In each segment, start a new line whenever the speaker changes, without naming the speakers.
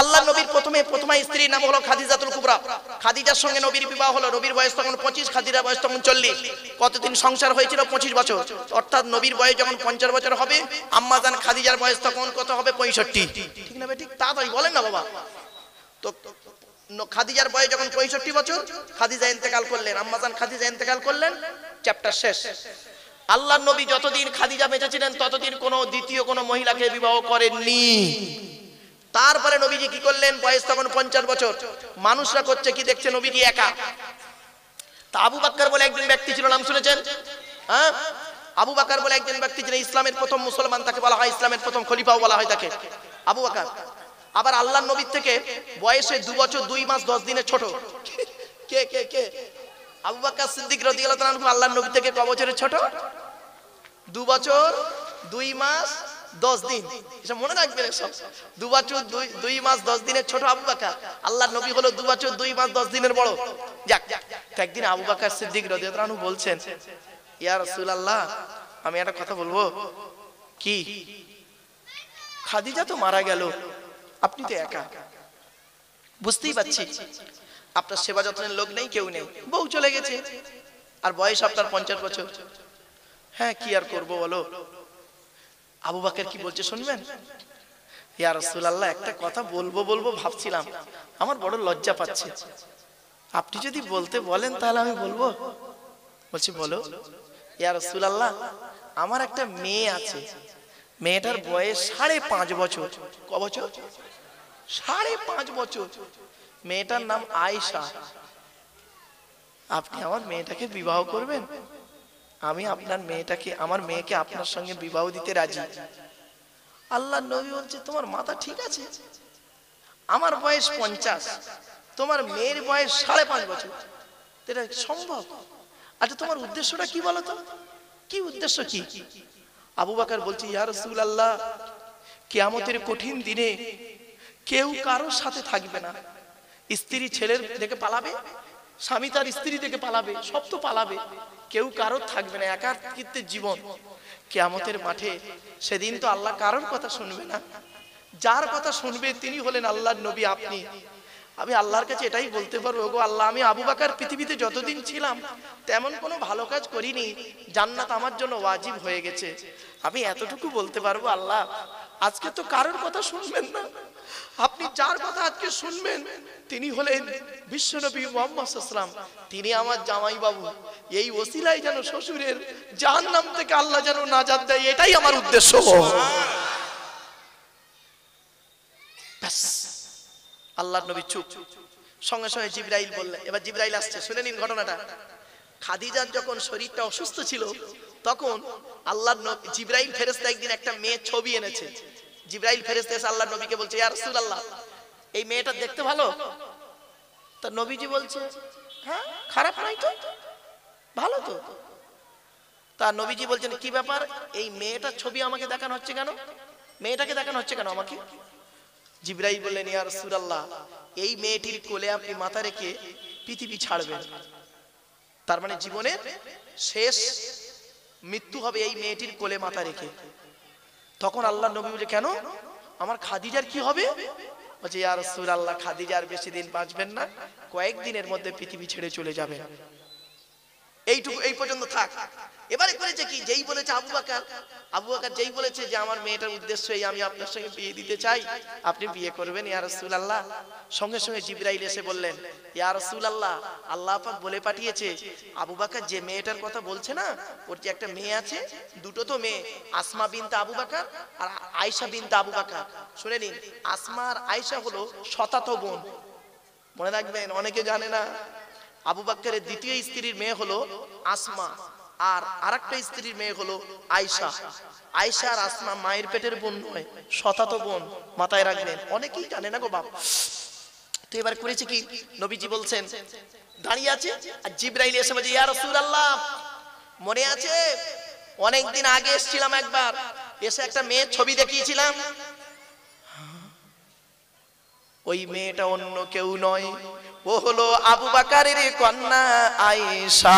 আল্লাহ নবীর প্রথমা স্ত্রীর নাম হলো খাদিজাতুল কুবরা। খাদিজার সঙ্গে নবীর বিবাহ হলো। নবীর বয়স তখন 25, খাদিজার বয়স তখন 40। কতদিন সংসার হয়েছিল? 25 বছর। অর্থাৎ নবীর বয়স যখন 50 বছর হবে, আম্মা জান খাদিজার বয়স তখন কত হবে? 65। ঠিক না? ঠিক তাড়াতাড়ি বলেন না বাবা। তো খাদিজার বয়স যখন 65 বছর, খাদিজা ইন্তেকাল করলেন, আম্মা জান খাদিজা ইন্তেকাল করলেন, চ্যাপ্টার শেষ। আল্লাহর নবী যতদিন খাদিজা বেঁচে ছিলেন ততদিন কোনো দ্বিতীয় কোনো মহিলাকে বিবাহ করেননি। তারপরে নবীজি কি করলেন? বয়স তখন 50 বছর। মানুষরা করছে কি? দেখছে নবীজি একা। তা আবু বকর বলে একজন ব্যক্তি ছিল, নাম শুনেছেন? হ্যাঁ, আবু বকর বলে একজন ব্যক্তি ছিলেন, ইসলামের প্রথম মুসলমান, তাকে বলা হয় ইসলামের প্রথম খলিফাও বলা হয় তাকে, আবু বকর। আবার আল্লাহর নবীর থেকে বয়সে 2 বছর 2 মাস 10 দিনের ছোট। কে কে কে? আবু বকর সিদ্দিক রাদিয়াল্লাহু তাআলা আনহু আল্লাহর নবী থেকে কয় বছরের ছোট? 2 বছর 2 মাস 10 দিন। এটা মনে রাখবেন সব। 2 বছর 2 মাস 10 দিনের ছোট আবু বকর। আল্লাহর নবী হলো 2 বছর 2 মাস 10 দিনের বড়। যাক, একদিন আবু বকর সিদ্দিক রাদিয়াল্লাহু আনহু বলছেন, ইয়া রাসূলুল্লাহ, আমি একটা কথা বলবো। কি? খাদিজা তো মারা গেল, আপনি তো একা, বুঝতেই পারছি আপনার সেবা যত্নের লোক নেই, কেউ নেই, বউ চলে গেছে, আর বয়স আপনার 50 বছর। হ্যাঁ, কি আর করব বলো? আবু বকর কি বলছে শুনবেন? ইয়া রাসূলুল্লাহ, একটা কথা বলবো ভাবছিলাম, আমার বড় লজ্জা পাচ্ছে, আপনি যদি বলতে বলেন তাহলে আমি বলবো। বলছি বলো। ইয়া রাসূলুল্লাহ, আমার একটা মেয়ে আছে, মেয়েটার বয়স 5.5 বছর। ক বছর? 5.5 বছর। মেয়েটার নাম আয়েশা। আপনি আমার মেয়েটাকে বিবাহ করবেন? আমি আপনার মেয়েটাকে, আমার মেয়েকে আপনার সঙ্গে বিবাহ দিতে রাজি। আল্লাহর নবী বলছে, তোমার মাথা ঠিক আছে? আমার বয়স 50, তোমার মেয়ের বয়স 5.5 বছর, এটা সম্ভব? আচ্ছা, তোমার উদ্দেশ্যটা কি বলো তো? কি উদ্দেশ্য কি? আবু বকর বলছে, ইয়া রাসূলুল্লাহ, কিয়ামতের কঠিন দিনে কেউ কারোর সাথে থাকবে না। স্ত্রী ছেলের থেকে পালাবে, স্বামী তার স্ত্রী থেকে পালাবে, সব তো পালাবে, কেউ কারোর থাকবে না, একাকিত্বের জীবন। কিয়ামতের মাঠে সেদিন তো আল্লাহ কারোর কথা শুনবে না, যার কথা শুনবে তিনি হলেন আল্লাহর নবী, আপনি। আমি আল্লাহর কাছে এটাই বলতে পারবো, ওগো আল্লাহ, আমি আবু বকর পৃথিবীতে যতদিন ছিলাম তেমন কোনো ভালো কাজ করিনি, জান্নাত আমার জন্য ওয়াজিব হয়ে গেছে। আমি এতটুকু বলতে পারবো, আল্লাহ আজকে তো কারোর কথা শুনবেন না, আপনি যার কথা আজকে শুনবেন তিনি হলেন বিশ্বনবী মুহাম্মদ সাল্লাল্লাহু আলাইহি ওয়াসাল্লাম, তিনি আমার জামাই বাবু। এই ওসিলায় যেন শ্বশুরের জাহান্নাম থেকে আল্লাহ যেন নাজাত দেয়, এটাই আমার উদ্দেশ্য। আল্লাহর নবী চুপ। সঙ্গে সঙ্গে জিবরাইল বললেন, এবার জিবরাইল আসছে, শুনে নিন ঘটনাটা। খাদিজার যখন শরীরটা অসুস্থ ছিল তখন আল্লাহর নবী জিবরাইল ফেরেশতা একদিন একটা মেয়ের ছবি এনেছে। জিবরাইল ফেরেশতা এসে আল্লাহর নবীকে বলছে, ইয়া রাসূলুল্লাহ, এই মেয়েটা দেখতে ভালো? তা নবীজি বলছে, হ্যাঁ, খারাপ নাই তো, ভালো তো। তা নবীজি বলছেন, কি ব্যাপার, এই মেয়েটার ছবি আমাকে দেখানো হচ্ছে কেন? মেয়েটাকে দেখানো হচ্ছে কেন আমাকে? জিবরাইল বললেন, ইয়া রাসূলুল্লাহ, এই মেয়েটির কোলে আপনি মাথা রেখে পৃথিবী ছাড়বেন, তার মানে জীবনের শেষ মৃত্যু হবে এই মেয়েটির কোলে মাথা রেখে। তখন আল্লাহ নবী বলে, কেন, আমার খাদিজার কি হবে? বলছে, ইয়া রাসূলুল্লাহ, খাদিজার বেশি দিন বাঁচবেন না, কয়েকদিনের মধ্যে পৃথিবী ছেড়ে চলে যাবেন। এইটুকু, এই পর্যন্ত থাক। এবারে করেছে কি, যেই বলেছে আবু বকর যেই বলেছে যে আমার মেয়েটার উদ্দেশ্য এই, আমি আপনার সঙ্গে বিয়ে দিতে চাই, আপনি বিয়ে করবেন ইয়া রাসূলুল্লাহ। সঙ্গে সঙ্গে জিবরাইল এসে বললেন, ইয়া রাসূলুল্লাহ, আল্লাহ পাক বলে পাঠিয়েছে আবু বকর যে মেয়েটার কথা বলছে না, ওর যে একটা মেয়ে আছে, দুটো তো মেয়ে, আসমা বিনতে আবু বকর আর আয়েশা বিনতে আবু বকর। শুনে নিন, আসমা আর আয়েশা হলো শতাতো বোন, মনে রাখবেন, অনেকে জানে না। আবু বকরের দ্বিতীয় স্ত্রীর মেয়ে হলো আসমা, আর আরেকটা স্ত্রীর মেয়ে হলো আয়েশা। আয়েশা আর আসমা মায়ের পেটের বোন নয়, শতাতো বোন, মাথায় রাখবেন, অনেকেই জানে না গো বাপ। তো এবার করেছে কি, নবীজি বলছেন, দাঁড়িয়ে আছে, আর জিবরাইল এসে বলছে, ইয়া রাসূলুল্লাহ, মনে আছে অনেকদিন আগে এসেছিলাম একবার, এসে একটা মেয়ের ছবি দেখিয়েছিলাম, ওই মেয়েটা অন্য কেউ নয়, ও হলো আবু বকরের কন্যা আয়েশা।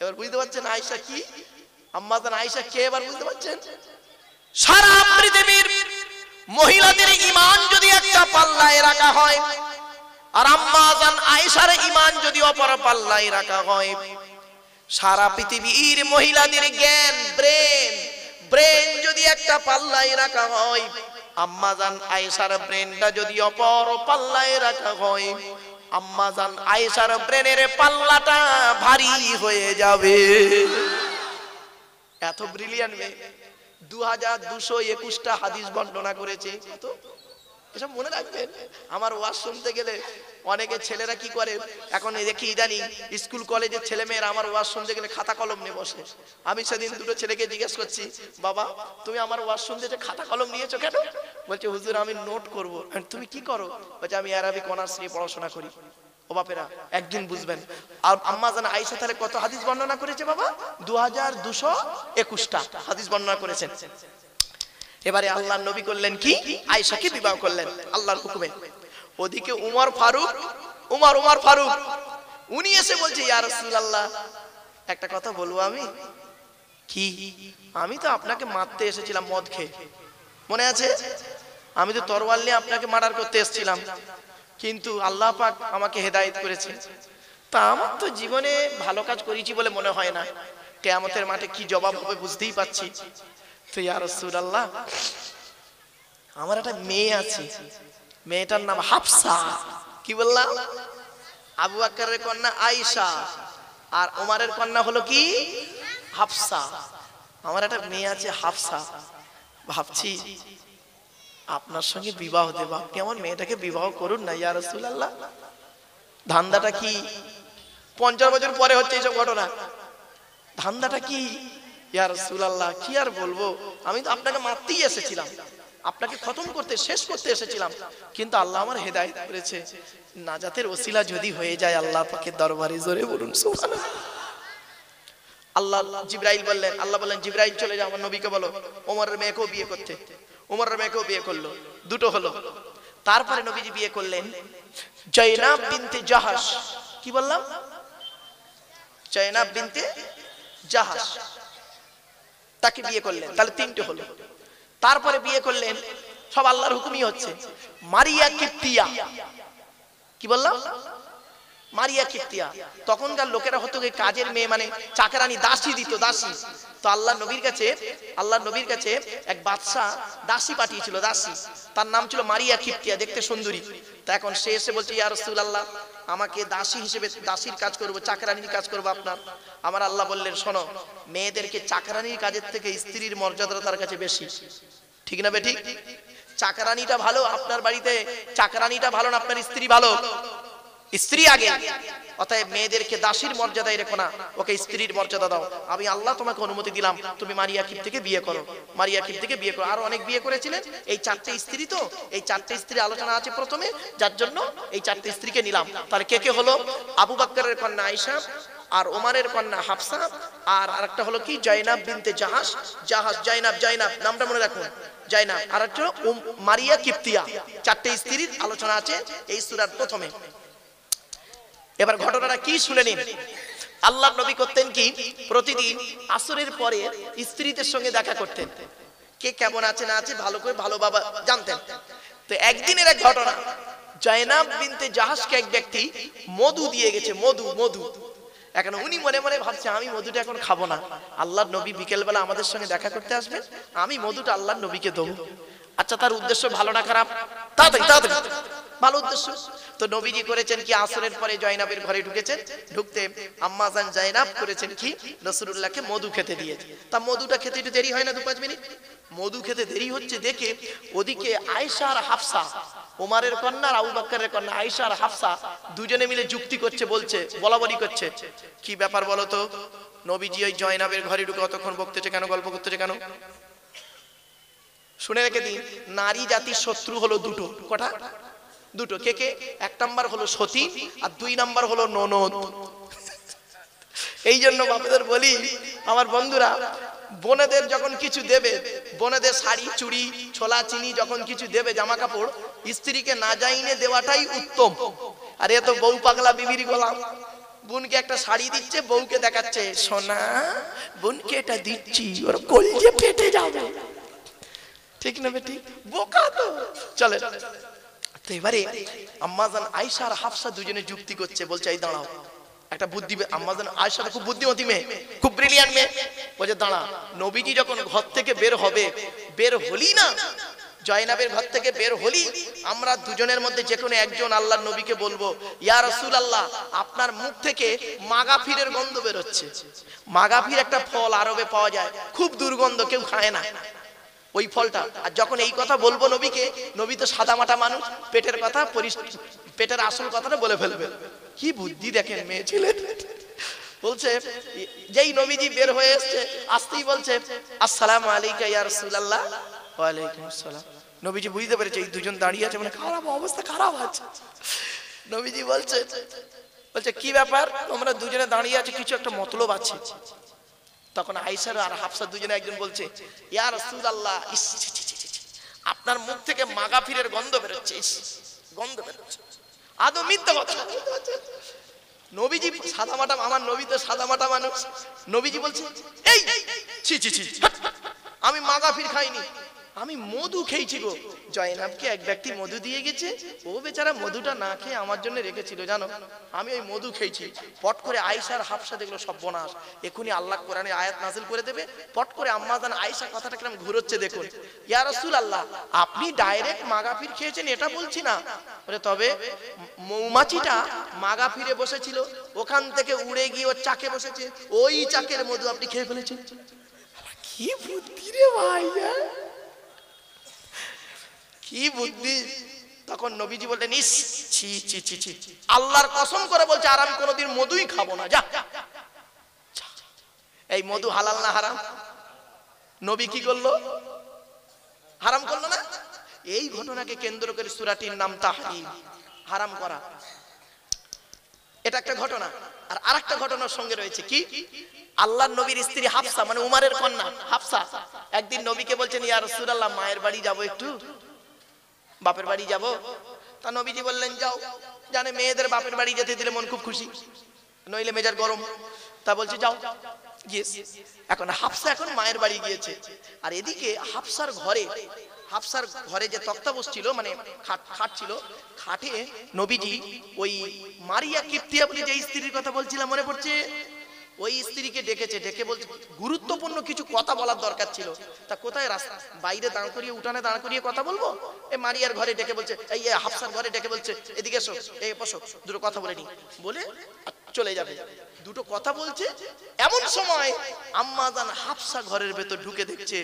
এবার বুঝতে পারছেন আয়েশা কি, আম্মা জান আয়েশা কে, এবার বুঝতে পারছেন? সারা পৃথিবীর মহিলাদের ঈমান যদি একটা পাল্লায় রাখা হয় আর আম্মা জান আয়েশার ঈমান যদি অপর পাল্লায় রাখা হয়, সারা পৃথিবীর মহিলাদের জ্ঞান ব্রেন যদি একটা পাল্লায় রাখা হয়, আম্মা জান আয়েশার ব্রেনটা যদি অপর পাল্লায় রাখা হয়, আম্মা জান আয়েশার ব্রেনের পাল্লাটা ভারী হয়ে যাবে। এত ব্রিলিয়ান্ট মেয়ে। 2221টা হাদিস বর্ণনা করেছে। কত এসব মনে রাখবেন। আমার ওয়াজ শুনতে গেলে অনেকে ছেলেরা কি করে, এখন দেখি ইদানি স্কুল কলেজের ছেলে মেয়েরা আমার ওয়াজ শুনতে গেলে খাতা কলম নিয়ে বসে। আমি সেদিন দুটো ছেলেকে জিজ্ঞেস করছি, বাবা তুমি আমার ওয়াজ শুনতে যে খাতা কলম নিয়েছো কেন? বলছে হুজুর আমি নোট করব। তুমি কি করো? বলছে আমি আরবিক অনার্স নিয়ে পড়াশোনা করি। ও বাপেরা একদিন বুঝবেন। আর আম্মা জান আয়েশা তাহলে কত হাদিস বর্ণনা করেছে বাবা? 2221টা হাদিস বর্ণনা করেছেন। এবারে আল্লাহর নবী করলেন কি? আয়েশাকে বিবাহ করলেন আল্লাহর হুকুমে। ওদিকে উমর ফারুক উনি এসে বলছে, ইয়া রাসূলুল্লাহ একটা কথা বলবো আমি? কি? আমি তো আপনাকে মারতে এসেছিলাম মদ খেয়ে, মনে আছে? আমি তো তরোয়াল নিয়ে আপনাকে মার্ডার করতে এসেছিলাম, কিন্তু আল্লাহ পাক আমাকে হেদায়েত করেছে। তা আমার তো জীবনে ভালো কাজ করেছি বলে মনে হয় না। কিয়ামতের মাঠে কি জবাব হবে বুঝতেই পাচ্ছি। তো ইয়া রাসূলুল্লাহ আমার একটা মেয়ে আছে, মেয়েটার নাম হাফসা। কি বললাম? আবু বকরের কন্যা আয়েশা আর ওমরের কন্যা হলো কি? হাফসা। আমার একটা মেয়ে আছে হাফসা, ভাবছি আপনার সঙ্গে বিবাহ দেব, আপনি আমার মেয়েটাকে বিবাহ করুন না ইয়া রাসূলুল্লাহ। ধান্দাটা কি? 50 বছর পরে হচ্ছে এইসব ঘটনা। ধান্দাটা কি ইয়া রাসূলুল্লাহ? কি আর বলবো, আমি তো আপনাকে মারতেই এসেছিলাম, আপনাকে খতম করতে শেষ করতে এসেছিলাম, কিন্তু আল্লাহ আমার হেদায়েত করেছে। নাজাতের ওসিলা যদি হয়ে যায় আল্লাহ পাকের দরবারে, জোরে বলুন সুবহানাল্লাহ। আল্লাহ জিবরাইল বললেন, আল্লাহ বললেন জিবরাইল চলে যাও আমার নবীকে বলো ওমরের মেয়েকেও বিয়ে করতে। ওমরের মেয়েকেও বিয়ে করলো, দুটো হলো। তারপরে নবীজি বিয়ে করলেন জাইনাব বিনতে জাহাশ। কি বললাম? জাইনাব বিনতে জাহাশ, তাকে বিয়ে করলেন। তাহলে তিনটে হলো। তারপরে বিয়ে করলেন, সব আল্লাহর হুকুমই হচ্ছে, মারিয়া কিপ্তিয়া। কি বললাম? মারিয়া কিপ্তিয়া। তখনকার লোকেরা হতো কাজের মেয়ে, মানে চাকরানি, দাসী দিত, দাসী। তো আল্লাহ নবীর কাছে এক বাদশা দাসী পাঠিয়েছিল, দাসী, তার নাম ছিল মারিয়া কিপ্তিয়া, দেখতে সুন্দরী। তা এখন সে এসে বলছে, ইয়া রাসূলুল্লাহ আমাকে দাসী হিসেবে, দাসীর কাজ করব, চাকরানির কাজ করব আপনার। আমার আল্লাহ বললেন, শোনো, মেয়েদেরকে চাকরানির কাজের থেকে স্ত্রীর মর্যাদা তার কাছে বেশি। ঠিক না বেঠিক? চাকরানিটা ভালো আপনার বাড়িতে, চাকরানিটা ভালো না আপনার স্ত্রী ভালো? স্ত্রী আগে। অতএব মেয়েদেরকে দাসীর মর্যাদায় রেখো না, ওকে স্ত্রীর মর্যাদা দাও। আমি আল্লাহ তোমাকে অনুমতি দিলাম, তুমি মারিয়া কিপ্তিকে বিয়ে করো। মারিয়া কিপ্তিকে বিয়ে করো। আরো অনেক বিয়ে করেছিলেন। এই 4টে স্ত্রী, তো এই 4টে স্ত্রী আলোচনা আছে প্রথমে, যার জন্য এই 4টে স্ত্রীকে নিলাম। তাহলে কে কে হলো? আবু বকরের কন্যা আয়েশা, আর ওমরের কন্যা হাফসা, আর আরেকটা হলো কি জাইনাব বিনতে জাহাশ। জাইনাব নামটা মনে রাখুন, জাইনাব। আর একটা মারিয়া কিপ্তিয়া। 4টে স্ত্রীর আলোচনা আছে এই সূরার প্রথমে। এবার ঘটনাটা কি শুনে নিন। আল্লাহ নবী করতেন কি? প্রতিদিন আসরের পরে স্ত্রীদের সঙ্গে দেখা করতেন, কে কেমন আছে না আছে ভালো করে ভালো বাবা জানতেন। তো একদিনের এক ঘটনা, জাইনাব বিনতে জাহাশকে এক ব্যক্তি মধু দিয়ে গেছে, মধু। এখন উনি মনে মনে ভাবছে, আমি মধুটা এখন খাবো না, আল্লাহর নবী বিকেলবেলা আমাদের সঙ্গে দেখা করতে আসবেন, আমি মধুটা আল্লাহর নবীকে দেবো। আচ্ছা, তার উদ্দেশ্য ভালো না খারাপ? তাড়াতাড়ি ভালো উদ্দেশ্য। তো নবীজি করেছেন কি, আসরের পরে জাইনাবের ঘরে ঢুকেছেন, ঢুকতে আম্মা জান জাইনাব করেছেন কি, রাসূলুল্লাহকে মধু খেতে দিয়েছে। তা মধুটা খেতে একটু দেরি হয় না, 2-5 মিনিট? মধু খেতে দেরি হচ্ছে দেখে ওদিকে আয়েশা আর হাফসা, ওমরের কন্যা আর আবু বকরের কন্যা আয়েশা আর হাফসা দুজনে মিলে যুক্তি করছে, বলছে, বলাবলি করছে। কি ব্যাপার বলো তো? নবীজি ওই জাইনাবের ঘরে ঢুকে অতক্ষণ বকতেছে কেন, গল্প করতেছে কেন? শুনে রেখে দিন, নারী জাতির শত্রু হলো দুটো। কটা? দুটো। কে কে? 1 নাম্বার হলো সতী, আর 2 নাম্বার হলো ননদ। এই জন্য বাবাদের বলি, আমার বন্ধুরা, বোনেদের যখন কিছু দেবে, বোনেদের শাড়ি, চুড়ি, ছোলা, চিনি যখন কিছু দেবে, জামা কাপড়, স্ত্রীকে না জাইনে দেওয়াটাই উত্তম। আর এ তো বউ পাগলা বিবির গোলাম। বোনকে একটা শাড়ি দিচ্ছে, বউকে দেখাচ্ছে, সোনা বোনকে এটা দিচ্ছি, ওর কলজে ফেটে যাবে। ঠিক না বেটি? বোকা তো। চলে তো এবারে আম্মাজান আয়েশা আর হাফসা দুজনে যুক্তি করছে, বলছে এই দাঁড়াও, একটা বুদ্ধি। আম্মাজান আয়েশা খুব বুদ্ধিমতী মেয়ে, খুব ব্রিলিয়ান্ট মেয়ে, বলছে দাঁড়া, নবীজি যখন ঘর থেকে বের হবে, বের হলি না, জয়নাবের ঘর থেকে বের হলি, আমরা দুজনের মধ্যে যে কোনো একজন আল্লাহর নবীকে বলবো, ইয়া রাসূলুল্লাহ, আপনার মুখ থেকে মাগাফিরের গন্ধ বের হচ্ছে। মাগাফির একটা ফল আরবে পাওয়া যায়, খুব দুর্গন্ধ, কেউ খায় না ওই ফলটা। আর যখন এই কথা বলবো নবীকে, নবী তো সাদামাটা মানুষ, পেটের কথা, পেটের আসল কথাটা বলে ফেলবে। কি বুদ্ধি দেখেন মেয়ে ছেলে। বলছে যেই নবীজি বের হয়ে এসছে, আসতেই বলছে আসসালামু আলাইকা ইয়া রাসূলুল্লাহ। ওয়া আলাইকুম আসসালাম। নবীজি বুঝতে পেরেছে এই দুজন দাঁড়িয়ে আছে, মানে খারাপ অবস্থা, খারাপ আছে। নবীজি বলছে কি ব্যাপার, তোমরা দুজনে দাঁড়িয়ে আছো, কিছু একটা মতলব আছে। তখন আয়েশা আর হাফসা দুজনে একজন বলছে, ইয়া রাসূলুল্লাহ, আপনার মুখ থেকে মাগাফিরের গন্ধ বেরোচ্ছে, গন্ধ বেরোচ্ছে। আদৌ মিথ্যা কথা। নবীজি সাদামাটা, আমার নবী তো সাদামাটা মানুষ। নবীজি বলছে এই ছি ছি ছি, আমি মাগাফির খাইনি, আমি মধু খেয়েছি গো। জয়নাবকে এক ব্যক্তি মধু দিয়ে গেছে, ও বেচারা মধুটা না খেয়ে আমার জন্য রেখেছিল, জানো, আমি ওই মধু খেয়েছি। পট করে আয়েশা আর হাফসা দেখলো সর্বনাশ, এখনই আল্লাহ কোরআনে আয়াত নাযিল করে দেবে। পট করে আম্মাজান আয়েশা কথাটা কিরকম ঘুরোচ্ছে দেখুন। ইয়া রাসূলুল্লাহ, আপনি ডাইরেক্ট মাগাফির খেয়েছেন এটা বলছি না, বলে তবে মৌমাছিটা মাগাফিরে বসেছিল, ওখান থেকে উড়ে গিয়ে ওর চাকে বসেছে, ওই চাকের মধু আপনি খেয়ে ফেলেছেন। কি বুদ্ধি রে ভাই, কি বুদ্ধি। তখন নবীজি বললেন, ইস ছি ছি ছি ছি, আল্লাহর কসম করে বলছে আর আমি কোনোদিন মধুই খাবো না, যা। এই মধু হালাল না হারাম? নবী কি করলো? হারাম করলো না? এই ঘটনাকে কেন্দ্র করে সূরাটির নাম তাহরীম, হারাম করা। এটা একটা ঘটনা। আর আরেকটা ঘটনার সঙ্গে রয়েছে কি, আল্লাহর নবীর স্ত্রী হাফসা, মানে উমারের কন্যা হাফসা, একদিন নবীকে বলছেন, ইয়া রাসূলুল্লাহ, মায়ের বাড়ি যাব, একটু বাপের বাড়ি যাব। তা নবীজি বললেন যাও। জানে মেয়েদের বাপের বাড়ি যেতে দিলে মন খুব খুশি, নইলে মেজাজ গরম। তা বলছে যাও, গিয়েছে। এখন হাফসা এখন মায়ের বাড়ি গিয়েছে, আর এদিকে হাফসার ঘরে যে তক্তা বসছিল, মানে খাট ছিল, খাটে নবীজি ওই মারিয়া কিপ্তিয়া বলে যে স্ত্রীর কথা বলছিলাম, মনে পড়ছে, ওই স্ত্রীকে ডেকেছে, ডেকে বলছে গুরুত্বপূর্ণ কিছু কথা বলার দরকার ছিল। তা কোথায়, রাস্তা বাইরে দাঁড় করিয়ে, উঠানে দাঁড় করিয়ে কথা বলবো? এই মারিয়ার ঘরে ডেকে বলছে, এই হাফসার ঘরে ডেকে বলছে, এদিকে এসো, এই বসো, দুটো কথা বলে নি, বলে চলে যাবে। দুটো কথা বলছে, এমন সময় আম্মাজান হাফসা ঘরের ভেতর ঢুকে দেখছে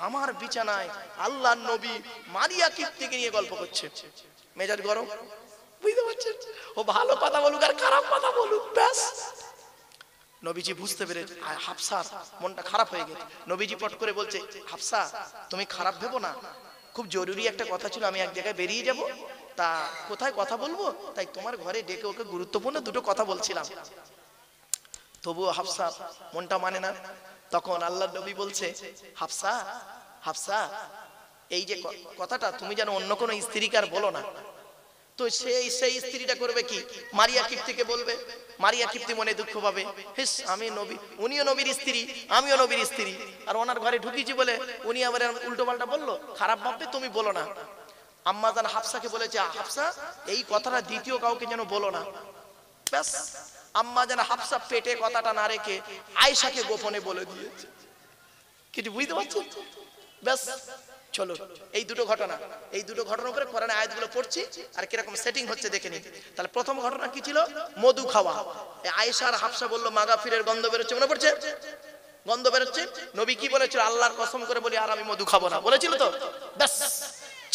আমার বিছানায় আল্লাহর নবী মারিয়া কিপ্তিকে নিয়ে গল্প করছে। মেজাজ গরম, বুঝতে পারছেন? ও ভালো কথা বলুক আর খারাপ কথা বলুক, ব্যাস। নবীজি বুঝতে পেরে হাফসার মনটা খারাপ হয়ে গেছে। নবীজি পট করে বলছে, হাফসা তুমি খারাপ ভেবো না, খুব জরুরি একটা কথা ছিল, আমি এক জায়গায় বেরিয়ে যাব, তা কোথায় কথা বলবো, তাই তোমার ঘরে ডেকে ওকে গুরুত্বপূর্ণ দুটো কথা বলছিলাম। তবুও হাফসা মনটা মানে না। তখন আল্লাহর নবী বলছে, হাফসা হাফসা, এই যে কথাটা তুমি যেন অন্য কোনো স্ত্রীকে আর বলো না। তো সেই স্ত্রীটা করবে কি, মারিয়া কিপ্তিকে বলবে। মারিয়া কিপ্তি মনে দুঃখ পাবে, হিস আমি নবী, উনিও নবীর স্ত্রী, আমিও নবীর স্ত্রী, আর ওনার ঘরে ঢুকিয়েছি বলে উনি আবার উল্টো পাল্টা বললো, খারাপ ভাববে, তুমি বলো না। আম্মাজান হাফসাকে বলেছে, হাফসা এই কথাটা দ্বিতীয় কাউকে যেন বলো না। ব্যাস, আম্মাজান হাফসা পেটে কথাটা না রেখে আয়েশাকে গোপনে বলে দিয়েছে। কিছু বুঝতে পারছো? ব্যাস, চলো এই দুটো ঘটনার উপরে কোরআনে আয়াতগুলো পড়ছি আর কিরকম সেটিং হচ্ছে দেখে নিন। তাহলে প্রথম ঘটনা কি ছিল? মধু খাওয়া। আয়েশা আর হাফসা বললো মাগাফিরের গন্ধ বেরোচ্ছে, মনে পড়ছে? গন্ধ বেরোচ্ছে। নবী কি বলেছিল? আল্লাহর কসম করে বলি আর আমি মধু খাবো না, বলেছিল তো? ব্যাস,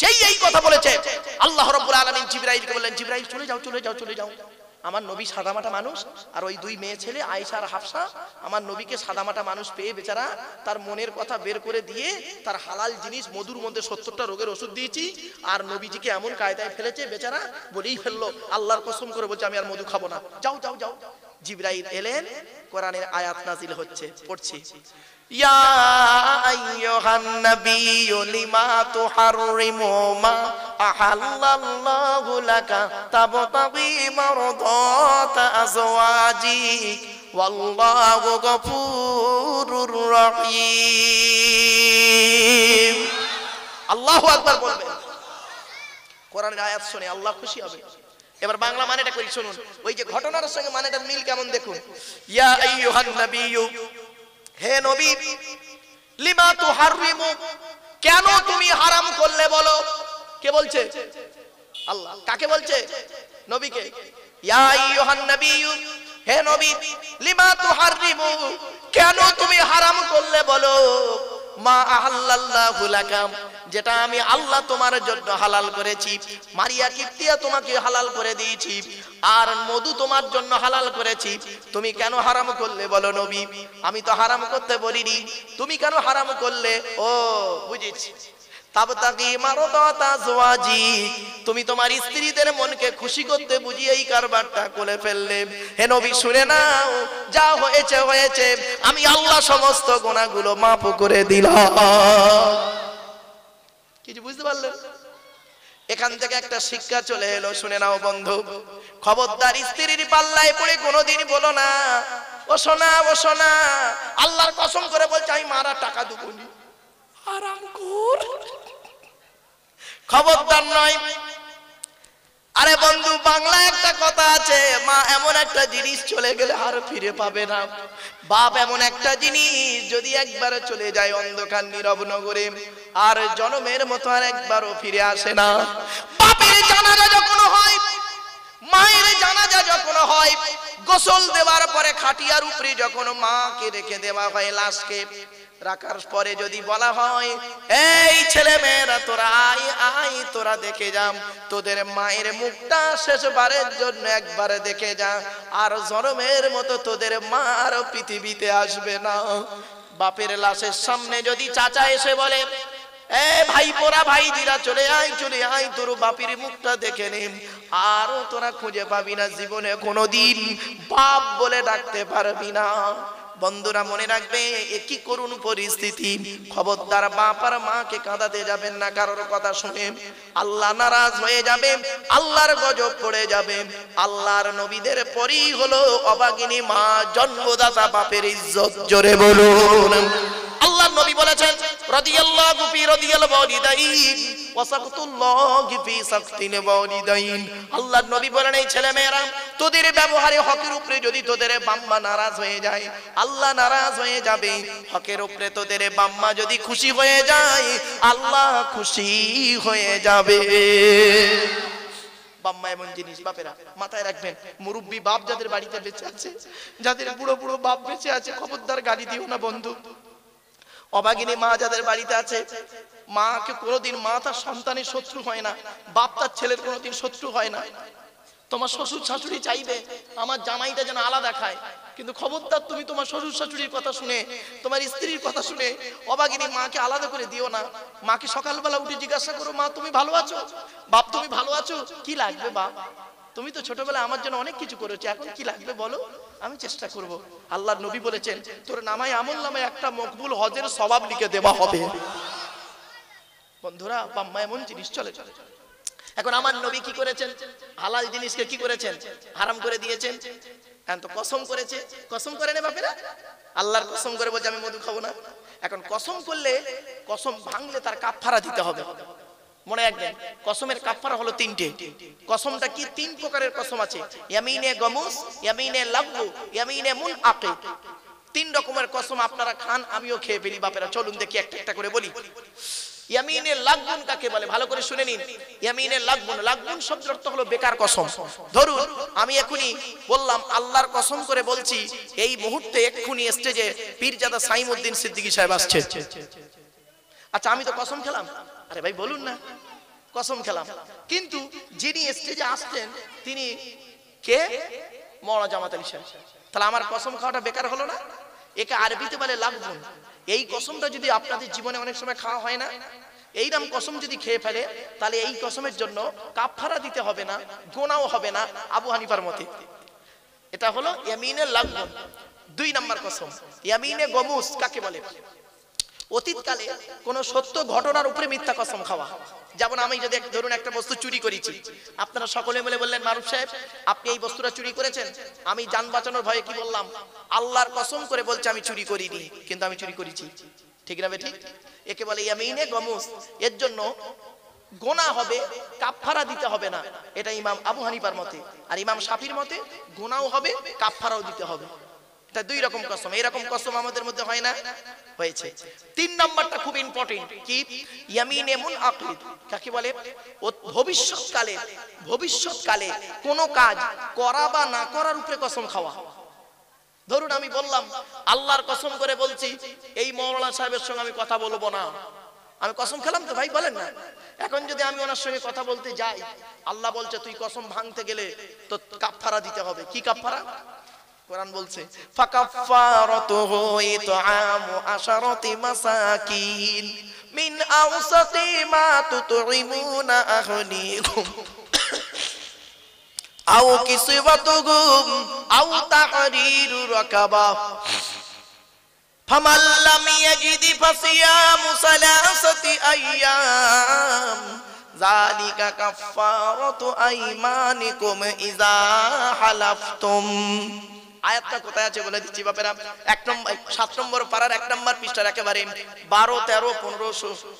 যেই এই কথা বলেছে আল্লাহ রাব্বুল আলামিন জিবরাইলকে বললেন, জিবরাইল চলে যাও, চলে যাও, চলে যাও। আমার নবী সাদামাটা মানুষ, আর ওই দুই মেয়ে ছেলে আয়েশা আর হাফসা আমার নবীকে সাদামাটা মানুষ পেয়ে বেচারা তার মনের কথা বের করে দিয়ে তার হালাল জিনিস মধুর মধ্যে 70টা রোগের ওষুধ দিয়েছি, আর নবীজিকে এমন কায়দায় ফেলেছে বেচারা, বলেই ফেললো আল্লাহর কসম করে বলছে আমি আর মধু খাবো না, যাও যাও যাও। জিবরাইল এলেন, কোরআনের আয়াত নাজিল হচ্ছে, পড়ছি। ইয়া আইয়ুহান নাবিয়্যু লিমা তুহাররিমু মা আহাল্লাল্লাহু লাকা তাবতাগী মারদাতা আজওয়াজিক ওয়াল্লাহু গফুরুর রহিম। আল্লাহু আকবার বলবেন। কোরআনের আয়াত শুনে আল্লাহ খুশি হবে। এবার বাংলা মানেটা করি শুনুন, ওই যে ঘটনার সঙ্গে মানেটার মিল কেমন দেখুন। ইয়া আইয়ুহান নাবিয়্যু, হে নবী, লিমা তুহাররিমু, কেন তুমি হারাম করলে বলো। কে বলছে? আল্লাহ। কাকে বলছে? নবীকে। ইয়া আইয়ুহান নাবিয়্যু, হে নবী, লিমা তুহাররিমু, কেন তুমি হারাম করলে বলো, মা আহাল্লাল্লাহু লাকাম, যেটা আমি আল্লাহ তোমার জন্য হালাল করেছি। মারিয়া কিপ্তিয়া তোমাকে হালাল করে দিয়েছি, আর মধু তোমার জন্য হালাল করেছি, তুমি কেন হারাম করলে বলো নবী? আমি তো হারাম করতে বলিনি, তুমি কেন হারাম করলে? ও বুঝেছি। তাবতাগি মারদাতা জওয়াজি, তুমি তোমার স্ত্রীদের মনকে খুশি করতে বুঝিয়ে এই কারবারটা করে ফেললে। হে নবী শুনে নাও, যা হয়েছে হয়েছে, আমি আল্লাহ সমস্ত গুনাহগুলো মাফ করে দিলাম। কিছু বুঝতে পারলেন? এখান থেকে একটা শিক্ষা চলে এলো, শুনে নাও বন্ধু। খবরদার স্ত্রীর পাল্লায় পড়ে কোনোদিন বলো না, ও সোনা ও সোনা, আল্লাহর কসম করে বলছে আমি মারা টাকা দেবো নি, হারামখোর। খবরদার নয়। আরে বন্ধু, বাংলায় একটা কথা আছে, মা এমন একটা জিনিস চলে গেলে আর ফিরে পাবে না। বাপ এমন একটা জিনিস, যদি একবার চলে যায় অন্ধকার নীরব নগরে, আর জনমের মতো আর একবারও ফিরে আসে না। বাপের জানাজা যখন হয়, মায়ের জানাজা যখন হয়, গোসল দেওয়ার পরে খাটিয়ার উপরে যখন মাকে রেখে দেওয়া হয়, লাশকে রাখার পরে যদি বলা হয়, এই ছেলে মেয়েরা তোরা আয় আয়, তোরা দেখে যা, তোদের মায়ের মুখটা শেষবারের জন্য একবারে দেখে যা, আর জনমের মতো তোদের মা আর পৃথিবীতে আসবে না। বাপের লাশের সামনে যদি চাচা এসে বলে, এ ভাই পোরা ভাইজিরা চলে আয় চলে আয়, তোর বাপের মুখটা দেখে নে, আর তোরা খুঁজে পাবি না, জীবনে কোনোদিন বাপ বলে ডাকতে পারবি না। বন্ধুরা মনে রাখবে, কি করুণ পরিস্থিতি। খবরদার বাপ আর মাকে কাঁদাতে যাবেন না কারোর কথা শুনে, আল্লাহ নারাজ হয়ে যাবে, আল্লাহর গজব পড়ে যাবে। আল্লাহর নবীদের পরই হলো অভাগিনী মা, জন্মদাতা বাপের ইজ্জত। জোরে বলুন। আল্লাহর নবী বলেছেন, রাদিয়াল্লাহু ফি রাদিয়াল ওয়ালিদাইন ওয়া সাকতুল্লাহি ফি সাকতিন ওয়ালিদাইন। আল্লাহর নবী বলেন, এই ছেলে মেয়েরা, তোদের ব্যবহারে হকের উপরে যদি তোদের বাম্মা নারাজ হয়ে যায়, আল্লাহ নারাজ হয়ে যাবে। হকের উপরে তোদের বাম্মা যদি খুশি হয়ে যায়, আল্লাহ খুশি হয়ে যাবে। বাম্মা এমন জিনিস, বাপেরা মাথায় রাখবেন। মুরব্বী বাপ যাদের বাড়িতে বেঁচে আছে, যাদের বুড়ো বুড়ো বাপ বেঁচে আছে, খবরদার গালি দিও না বন্ধু। অভাগিনী মা যাদের বাড়িতে আছে, মাকে কোনোদিন, মা তার সন্তানের শত্রু হয় না, বাপ তার ছেলের কোনোদিন শত্রু হয় না। তোমার শ্বশুর শাশুড়ি চাইবে আমার জামাইটা যেন আলাদা খায়, কিন্তু খবরদার তুমি তোমার শ্বশুর শাশুড়ির কথা শুনে, তোমার স্ত্রীর কথা শুনে অভাগিনী মাকে আলাদা করে দিও না। মাকে সকালবেলা উঠে জিজ্ঞাসা করো, মা তুমি ভালো আছো? বাপ তুমি ভালো আছো? কি লাগবে বাপ? তুমি তো ছোটবেলায় আমার জন্য অনেক কিছু করেছো, এখন কি লাগবে বলো, আমি চেষ্টা করব। আল্লাহর নবী বলেছেন, তোর নামায় আমল নামায় একটা মকবুল হজের সওয়াব লিখে দেওয়া হবে। বন্ধুরা, বাম্মা এমন জিনিস চলে চলে। এখন আমার নবী কি করেছেন? হালাল জিনিসকে কি করেছেন? হারাম করে দিয়েছেন। এখন তো কসম করেছে, কসম করে নে বাপেরা, আল্লাহর কসম করে বলছে আমি মধু খাবো না। এখন কসম করলে, কসম ভাঙলে তার কাফারা দিতে হবে। মনে রাখবেন, কসমের কাফারা হলো তিনটে। কসমটা কি? তিন প্রকারের কসম আছে, ইয়ামিনে গমুস, ইয়ামিনে লাগবু, ইয়ামিনে মুনআকিদ। তিন রকমের কসম আপনারা খান, আমিও খেয়ে ফেলি। বাপেরা চলুন দেখি একটা একটা করে বলি। ইয়ামিনে লাগবুন কাকে বলে ভালো করে শুনে নিন। ইয়ামিনে লাগবুন, লাগবুন শব্দের অর্থ হলো বেকার কসম। ধরুন আমি এখনি বললাম, আল্লাহর কসম করে বলছি, এই মুহূর্তে এক্ষুনি স্টেজে পীরজাদা সাইমউদ্দিন সিদ্দিকী সাহেব আসছে। আচ্ছা আমি তো কসম খেলাম। আরে ভাই বলুন না, কসম খেলাম, কিন্তু যিনি স্টেজে আসছেন তিনি কে? মাওলানা জামাত আলী সাহেব। তাহলে আমার কসম খাওয়াটা বেকার হলো না? একে আরবিতে বলে লাগবুন। এই কসমটা যদি আপনাদের জীবনে অনেক সময় খাওয়া হয় না, এই নাম কসম যদি খেয়ে ফেলে, তাহলে এই কসমের জন্য কাফারা দিতে হবে না, গোনাও হবে না আবু হানিফার মতে। এটা হলো ইয়ামিনে লাগবুন। দুই নাম্বার কসম ইয়ামিনে গমুস কাকে বলে? অতীতকালে কোন সত্য ঘটনার উপরে মিথ্যা কসম খাওয়া। যেমন আমি যদি ধরুন একটা বস্তু চুরি করেছি, আপনারা সকলে মিলে বললেন, মারুফ সাহেব আপনি এই বস্তুটা চুরি করেছেন। আমি জান বাঁচানোর ভয়ে কি বললাম? আল্লাহর কসম করে বলছি আমি চুরি করিনি, কিন্তু আমি চুরি করেছি। আচ্ছা আমি তো কসম খেলাম। আরে ভাই বলুন না, কসম খেলাম, কিন্তু যিনি স্টেজে আসছেন তিনি কে? মাওলানা জামাত আলী সাহেব। তাহলে আমার কসম খাওয়াটা বেকার হলো না? একে আরবিতে বলে লাগবুন। এই কসমটা যদি আপনাদের জীবনে অনেক সময় খাওয়া হয় না, এই নাম কসম যদি খেয়ে ফেলে, তাহলে এই কসমের জন্য কাফারা দিতে হবে না, গোনাও হবে না আবু হানিফার মতে। এটা হলো ইয়ামিনে গমুস কাকে বলে? অতীতকালে কোন সত্য ঘটনার উপরে মিথ্যা কসম খাওয়া। যেমন আমি যদি ধরুন একটা বস্তু চুরি করেছি, আপনারা সকলে মিলে বললেন, মারুফ সাহেব আপনি এই বস্তুটা চুরি করেছেন। ঠিক না বেঠিক? একে বলে ইয়ামিনে গমুস। এর জন্য গোনা হবে, কাফফারা দিতে হবে না, এটা ইমাম আবু হানিফার মতে। আর ইমাম শাফির মতে গোনাও হবে, কাফফারাও দিতে হবে। এটা দুই রকম কসম। এরকম কসম আমাদের মধ্যে হয় না? হয়েছে। 3 নাম্বারটা খুব ইম্পর্টেন্ট, কি? ইয়ামিনে মুনআকিদ। কাকে বলে? ভবিষ্যৎকালে কোন কাজ করা বা না করার উপরে কসম খাওয়া। ধরুন আমি বললাম, আল্লাহর কসম করে বলছি এই মাওলানা সাহেবের সঙ্গে আমি কথা বলবো না, আমি কসম খেলাম তো ভাই, বলেন না? এখন যদি আমি ওনার সঙ্গে কথা বলতে যাই, আল্লাহ বলছে তুই কসম ভাঙতে গেলে তো কাফফারা দিতে হবে। কি কাফফারা? কোরআন বলছে ফাকাফফারাতুহু ইতআমু আশারাতি মাসাকিন মিন আওসাতি মা তুতঈমুনা আহলিকুম আও কিসওয়াতুহুম আও তাহরিরু রাকাবা ফামান লাম ইয়াজিদ ফাসিয়ামু সালাসাতি আইয়াম যালিকা কাফফারাতু আইমানিকুম ইযা হালাফতুম। আয়াতটা কোথায় আছে বলে দিচ্ছি বাপেরা। 7 নম্বর পারার 1 নম্বর পৃষ্ঠার একেবারে 12, 13,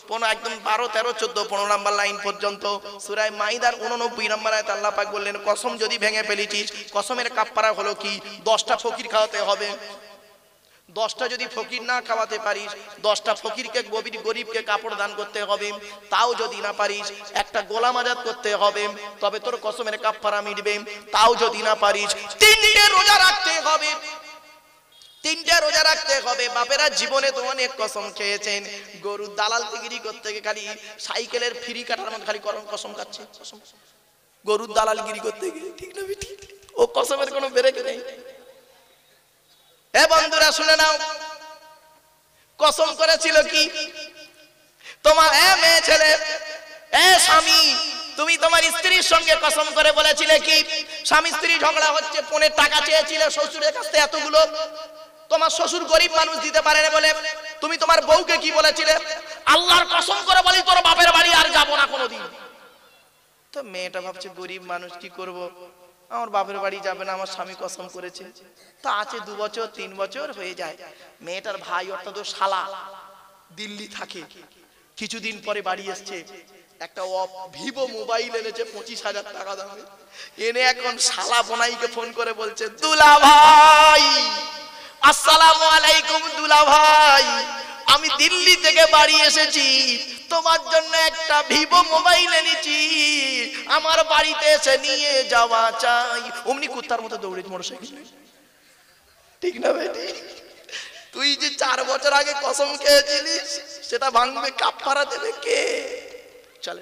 15 একদম 12, 13, 14, 15 নম্বর লাইন পর্যন্ত সূরা মাইদার 89 নম্বর আয়াত আল্লাহ পাক বললেন, কসম যদি ভেঙে ফেলেছিস, কসমের কাফফারা হলো কি? 10টা ফকির খাওয়াতে হবে। 10টা যদি ফকির না খাওয়াতে পারিস, 10টা ফকিরকে গরিবকে কাপড় দান করতে হবে। তাও যদি না পারিস, একটা গোলাম আজাদ করতে হবে, তবে তোর কসমের কাফফারা মিটবে। তাও যদি না পারিস, 3টে রোজা রাখতে হবে। 3টে রোজা রাখতে হবে। বাপেরা জীবনে তো অনেক কসম খেয়েছেন। গরুর দালাল তিগিরি করতে গিয়ে খালি সাইকেলের ফ্রি কাটার মধ্যে খালি কসম খাচ্ছে। গরুর দালালগিরি করতে গিয়ে, ঠিক না ঠিক? ও কসমের কোনো ব্রেক নেই। এ বন্ধুরা শুনে নাও, কসম করেছিল কি? তোমার মেয়ে ছেলে, স্বামী, তুমি তোমার স্ত্রীর সঙ্গে কসম করে বলেছিলে কি? স্বামী স্ত্রী ঝগড়া হচ্ছে, পনের টাকা চেয়েছিলে শ্বশুরের কাছ থেকে এতগুলো, তোমার শ্বশুর গরিব মানুষ দিতে পারে না বলে তুমি তোমার বউকে কি বলেছিলে? আল্লাহর কসম করে বলি তোর বাপের বাড়ি আর যাব না কোনোদিন। তো মেয়েটা ভাবছে গরিব মানুষ, কি করব, আমার বাপের বাড়ি যাবে না, আমার স্বামী কসম করেছে। তা আছে 2 বছর 3 বছর হয়ে যায়। মেয়েটার ভাই অর্থাৎ শালা দিল্লি থাকে। কিছুদিন পরে বাড়ি এসছে, একটা ভিভো মোবাইল এনেছে 25,000 টাকা দামে। এনে এখন শালা বোনাইকে ফোন করে বলছে, দুলা ভাই, আসসালামু আলাইকুম দুলা ভাই, আমি দিল্লি থেকে বাড়ি এসেছি, তোমার জন্য একটা ভিভো মোবাইল এনেছি, আমার বাড়িতে এসে নিয়ে যাওয়া চাই। অমনি কুত্তার মতো দৌড়েছে মোটরসাইকেল। ঠিক না বেটি? তুই যে 4 বছর আগে কসম খেয়েছিলিস, সেটা ভাঙবে, কাফফারা দেবে কে? চলে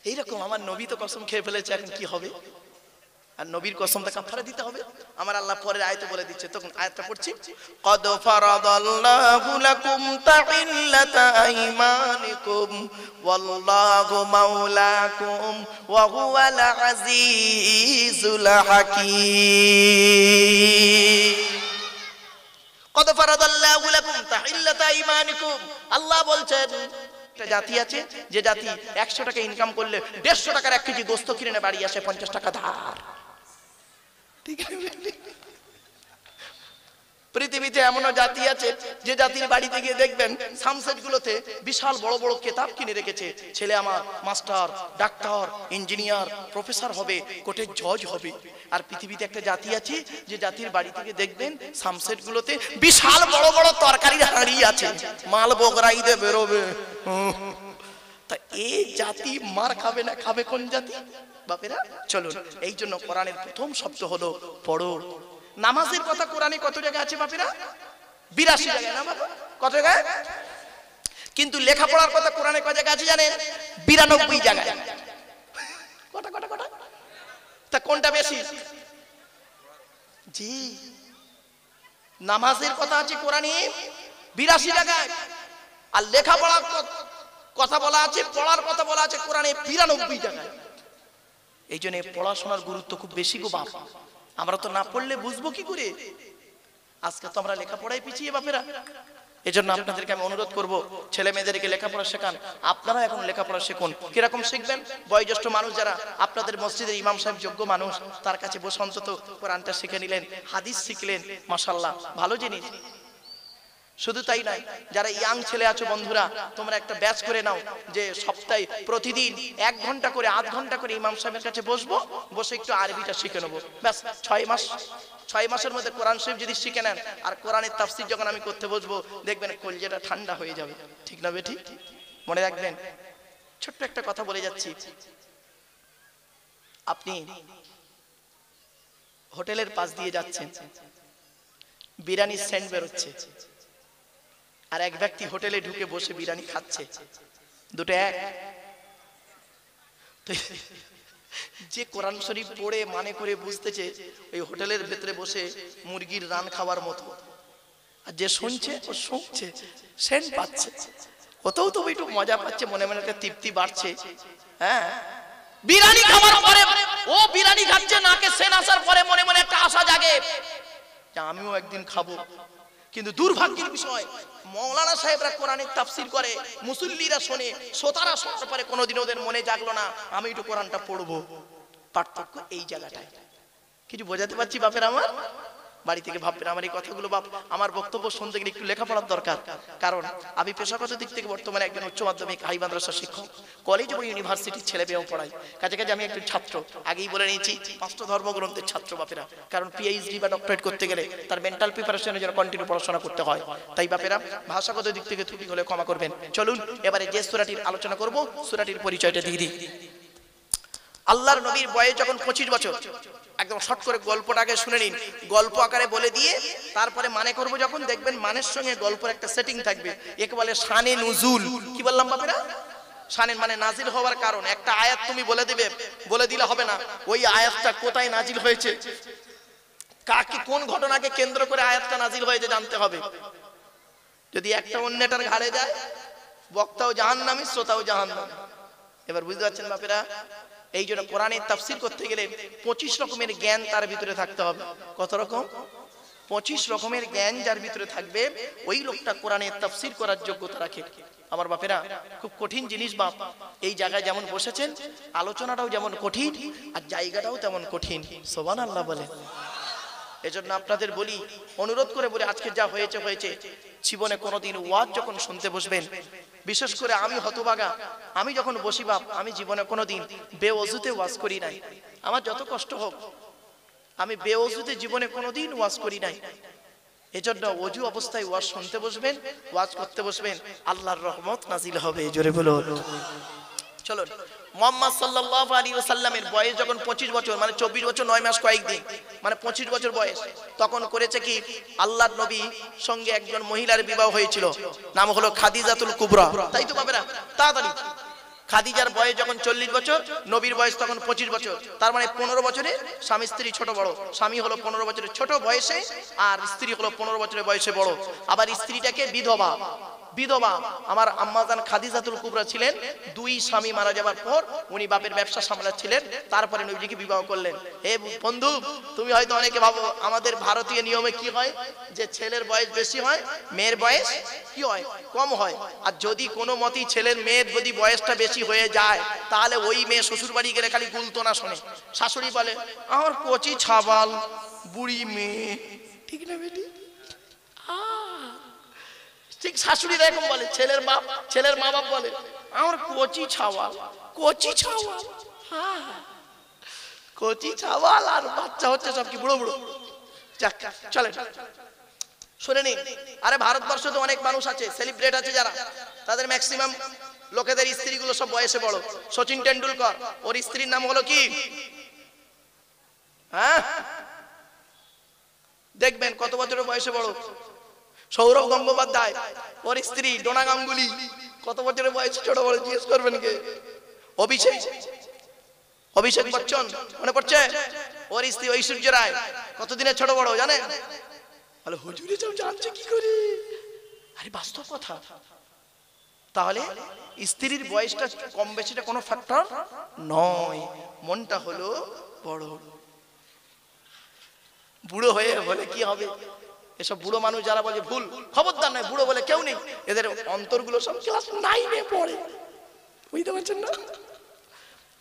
এইরকম আমার নবী তো কসম খেয়ে ফেলেছে, এখন কি হবে? আর নবীর কসমটা কাফারা দিতে হবে। আমার আল্লাহ পরের আয়াতে বলে দিচ্ছে, তখন আয়াতটা পড়ছি, কদ ফারাদাল্লাহু লাকুম তাহিল্লাতা আইমানিকুম ওয়াল্লাহু মাওলাকুম ওয়া হুয়াল আজিজুল হাকীম। কদ ফারাদাল্লাহু লাকুম তাহিল্লাতা আইমানিকুম। আল্লাহ বলছেন একটা জাতি আছে, যে জাতি 100 টাকা ইনকাম করলে 150 টাকার 1 কেজি গোশত কিনে বাড়ি আসে 50 টাকা ধার। পৃথিবীতে এমনও জাতি আছে, যে জাতির বাড়িতে গিয়ে দেখবেন সামসেট গুলোতে বিশাল বড় বড় কিতাব কিনে রেখেছে, ছেলে আমার মাস্টার, ডাক্তার, ইঞ্জিনিয়ার, প্রফেসর হবে, কোর্টের জজ হবে। আর পৃথিবীতে একটা জাতি আছে, যে জাতির বাড়ি থেকে দেখবেন সামসেট গুলোতে বিশাল বড় বড় তরকারির হাঁড়ি আছে, মাল বগরাই দিয়ে বেরোবে। তা এই জাতি মার খাবে না, খাবে কোন জাতি? বাপেরা চলুন, এই জন্য কোরআনের প্রথম শব্দ হলো পড়ো। নামাজের কথা কোরআনে কত জায়গায় আছে বাপেরা? 82 জায়গায়। না বাবা, কত জায়গায়? কিন্তু লেখাপড়ার কথা কোরআনে কত জায়গায় আছে জানেন? 92 জায়গায়। কটা কটা কটা? তা কোনটা বেশি? জি, নামাজের কথা আছে কোরআনে 82 জায়গায়, আর লেখাপড়ার কথা বলা আছে, পড়ার কথা বলা আছে কোরআনে 92 জায়গায়। এই জন্য পড়াশোনার গুরুত্ব খুব বেশি গো বাপ। আমরা তো না পড়লে বুঝবো কি করে? আজকে তো আমরা লেখাপড়ায় পিছিয়ে বাপেরা। এজন্য আপনাদেরকে আমি অনুরোধ করব, ছেলে মেয়েদেরকে লেখাপড়া শেখান। আপনারা এখন লেখাপড়া শিখুন। কিরকম শিখবেন? বয়োজ্যেষ্ঠ মানুষ যারা, আপনাদের মসজিদের ইমাম সাহেব যোগ্য মানুষ, তার কাছে বসে অন্তত কোরআনটা শিখে নিলেন, হাদিস শিখলেন, মাশাআল্লাহ ভালো জিনিস। শুধু তাই নয়, যারা ইয়াং ছেলে আছো বন্ধুরা, তোমরা একটা ব্যাচ করে নাও যে সপ্তাহে প্রতিদিন 1 ঘন্টা করে 8 ঘন্টা করে ইমাম সাহেবের কাছে বসবো, বসে একটু আরবিটা শিখে নেবো। ব্যাস 6 মাসের মধ্যে কোরআন শরীফ যদি শিখে নেন, আর কোরআনের তাফসীর যখন আমি করতে বসবো, দেখবেন কলজেটা ঠান্ডা হয়ে যাবে। ঠিক না বেঠিক? মনে রাখবেন। ছোট্ট একটা কথা বলে যাচ্ছি, আপনি হোটেলের পাশ দিয়ে যাচ্ছেন, বিরিয়ানির সেন্ট বেরোচ্ছে, আর এক ব্যক্তি হোটেলে ঢুকে বসে বিরিয়ানি খাচ্ছে, দুটো এক? যে কোরআন শরীফ পড়ে মানে করে বুঝতেছে ওই হোটেলের ভেতরে বসে মুরগির রান খাওয়ার মতো, আর যে শুনছে ও শুনছে, সেন্ট পাচ্ছে, ওতেও তো একটু মজা পাচ্ছে, মনে মনে একটা তৃপ্তি বাড়ছে। হ্যাঁ, বিরিয়ানি খাওয়ার পরে ও বিরিয়ানি খাচ্ছে, নাকে সেন্ট আসার পরে মনে মনে একটা আশা জাগে যে আমিও একদিন খাবো। কিন্তু দুর্ভাগ্যের বিষয়, মৌলানা সাহেবরা কোরআনের তাফসীর করে, মুসল্লিরা শোনে, শ্রোতারা শোনার পরে কোনোদিন ওদের মনে জাগলো না আমি একটু কোরআনটা পড়বো। পার্থক্য এই জায়গাটায়। কিছু বোঝাতে পারছি বাপের আমার? বাড়ি থেকে ভাববেন আমার এই কথাগুলো, বাপ আমার বক্তব্য শুনতে গেলে একটু লেখাপড়ার দরকার। কারণ আমি পেশাগত দিক থেকে বর্তমানে একজন উচ্চ মাধ্যমিক হাই মাদ্রাসা শিক্ষক, কলেজ এবং ইউনিভার্সিটির ছেলে মেয়েও পড়াই। কাছে কাছে আমি একজন ছাত্র, আগেই বলে নিয়েছি 5টা ধর্মগ্রন্থের ছাত্র বাপেরা। কারণ পিএইচডি বা ডক্টরেট করতে গেলে তার মেন্টাল প্রিপারেশনের জন্য কন্টিনিউ পড়াশোনা করতে হয়। তাই বাপেরা ভাষাগত দিক থেকে ত্রুটি হলে ক্ষমা করবেন। চলুন এবারে যে সূরাটির আলোচনা করব, সূরাটির পরিচয়টা দিয়ে দিই। আল্লাহর নবীর বয়স যখন 25 বছর, একদম শর্ট করে গল্পটাকে শুনে নিন, গল্প আকারে বলে দিয়ে তারপরে মানে করব। যখন দেখবেন মানের সঙ্গে গল্পের একটা সেটিং থাকবে, একে বলে শানে নুজুল। কি বললাম বাপেরা? শানে মানে নাজিল হওয়ার কারণ। একটা আয়াত তুমি বলে দিবে, বলে দিলে হবে না, ওই আয়াতটা কোথায় নাজিল হয়েছে, কাকে কোন ঘটনাকে কেন্দ্র করে আয়াতটা নাজিল হয়েছে জানতে হবে। যদি একটা অন্যটার ঘাড়ে যায়, বক্তাও জাহান্নামী, শ্রোতাও জাহান্নামী। এবার বুঝতে পারছেন বাপেরা? এই জন্য কোরআনের তাফসীর করতে গেলে 25 রকমের জ্ঞান তার ভিতরে থাকতে হবে। কত রকম? 25 রকমের জ্ঞান যার ভিতরে থাকবে, ওই লোকটা কোরআনের তাফসীর করার যোগ্যতা রাখে। আমার বাপেরা, খুব কঠিন জিনিস বাপ। এই জায়গায় যেমন বসেছেন, আলোচনাটাও যেমন কঠিন আর জায়গাটাও তেমন কঠিন। সুবহানাল্লাহ বলে। এজন্য আপনাদের বলি, অনুরোধ করে বলি, আজকে যা হয়েছে হয়েছে, জীবনে কোনোদিন ওয়াজ যখন শুনতে বসবেন, বিশেষ করে আমি হতভাগা, আমি যখন বসি বাপ, আমি জীবনে কোনোদিন বেওয়াজুতে ওয়াজ করি নাই। আমার যত কষ্ট হোক, আমি বেওয়াজুতে জীবনে কোনোদিন ওয়াজ করি নাই। এজন্য ওযু অবস্থায় ওয়াজ শুনতে বসবেন, ওয়াজ করতে বসবেন, আল্লাহর রহমত নাজিল হবে। জোরে বলুন। চলুন, মুহাম্মদ সাল্লাল্লাহু আলাইহি ওয়াসাল্লামের বয়স যখন 25 বছর, মানে 24 বছর 9 মাস কয়েকদিন, মানে 25 বছর বয়স, তখন করেছে কি, আল্লাহর নবী সঙ্গে একজন মহিলার বিবাহ হয়েছিল, নাম হলো খাদিজাতুল কুবরা। তাই তো বাবারা? তাড়াতাড়ি। খাদিজার বয়স যখন 40 বছর, নবীর বয়স তখন 25 বছর, তার মানে 15 বছরে স্বামী স্ত্রী ছোট বড়। স্বামী হলো 15 বছরের ছোট বয়সে, আর স্ত্রী হলো 15 বছরের বয়সে বড়। আবার স্ত্রীটাকে বিধবা। বিধবা আমার আম্মাজান খাদিজাতুল কুবরা ছিলেন। 2 স্বামী মারা যাবার পর উনি বাপের ব্যবসা সামলাচ্ছিলেন, তারপরে নবীজিকে বিবাহ করলেন। হে বন্ধু, তুমি হয়তো অনেকে ভাবো আমাদের ভারতীয় নিয়মে কি হয়, যে ছেলের বয়স বেশি হয়, মেয়ের বয়স কি হয়, কম হয়। আর যদি কোনো মতেই ছেলের মেয়ের যদি বয়সটা বেশি হয়ে যায়, তাহলে ওই মেয়ে শ্বশুর বাড়ি গেলে খালি গুলতনা শোনে। শাশুড়ি বলে আমার কচি ছাবাল বুড়ি মেয়ে। ঠিক না বেটি? ঠিক শাশুড়িরা এরকম বলে, ছেলের মা বাপ বলে আমার কচি ছাওয়াল, কচি ছাওয়াল। হ্যাঁ, কচি ছাওয়াল, আর বাচ্চা হচ্ছে সব কি বুড়ো বুড়ো। যাক, চলে শুনে নিন। আরে ভারতবর্ষে তো অনেক মানুষ আছে, সেলিব্রেট আছে যারা, তাদের ম্যাক্সিমাম লোকেদের স্ত্রীগুলো সব বয়সে বড়। সচিন টেন্ডুলকর, ওর স্ত্রীর নাম হলো কি? হ্যাঁ, দেখবেন কত বছরের বয়সে বড়। সৌরভ গঙ্গোপাধ্যায়, ওর স্ত্রী ডোনা গাঙ্গুলি, কত বছরের বয়সে ছোট বড় জিজ্ঞেস করবেন কে? অভিষেক বচ্চন, মনে পড়ছে? ওর স্ত্রী ঐশ্বর্য রায়, কতদিনের ছোট বড় জানেন? বলে হুজুরে সব জানছে কি করে? আরে বাস্তব কথা। তাহলে স্ত্রীর বয়সটা কম বেশিটা কোনো ফ্যাক্টর নয়, মনটা হলো বড়। বুড়ো হয়ে বলে কি হবে? এসব বুড়ো মানুষ যারা বলে ভুল, খবরদার নয়, বুড়ো বলে কেউ নেই, এদের অন্তরগুলো সব ক্লাস 9-এ পড়ে। বুঝতে পারছেন না?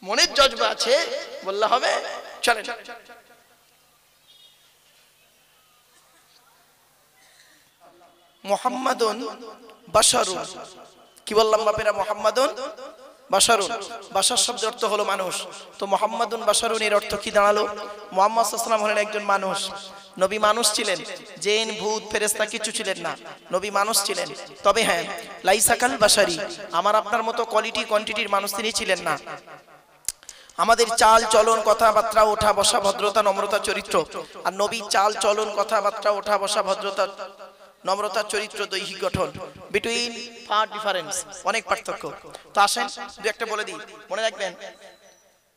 মনের জজবা আছে, বললে হবে। চলেন,
আল্লাহ
মুহাম্মাদুন বাশারুন। কি বললাম বাপেরা? মুহাম্মাদুন বাশারুন। বাশার শব্দের অর্থ হলো মানুষ। তো মুহাম্মাদুন বাশারুন এর অর্থ কি দাঁড়ালো? মুহাম্মদ সাল্লাল্লাহু আলাইহি ওয়াসাল্লাম হলেন একজন মানুষ। নবী মানুষ ছিলেন, জিন ভূত ফেরেশতা কিছু ছিলেন না, নবী মানুষ ছিলেন। তবে হ্যাঁ, লাইসা কাল বাশারি, আমার আপনার মতো কোয়ালিটি কোয়ান্টিটির মানুষ তিনি ছিলেন না। আমাদের চাল চলন কথাবার্তা ওঠা বসা ভদ্রতা নম্রতা চরিত্র, আর নবী চাল চলন কথাবার্তা ওঠা বসা ভদ্রতা নম্রতা চরিত্র দৈহিক গঠন, বিটুইন ফার ডিফারেন্স, অনেক পার্থক্য। তো আসেন দু একটা বলে দিই, মনে রাখবেন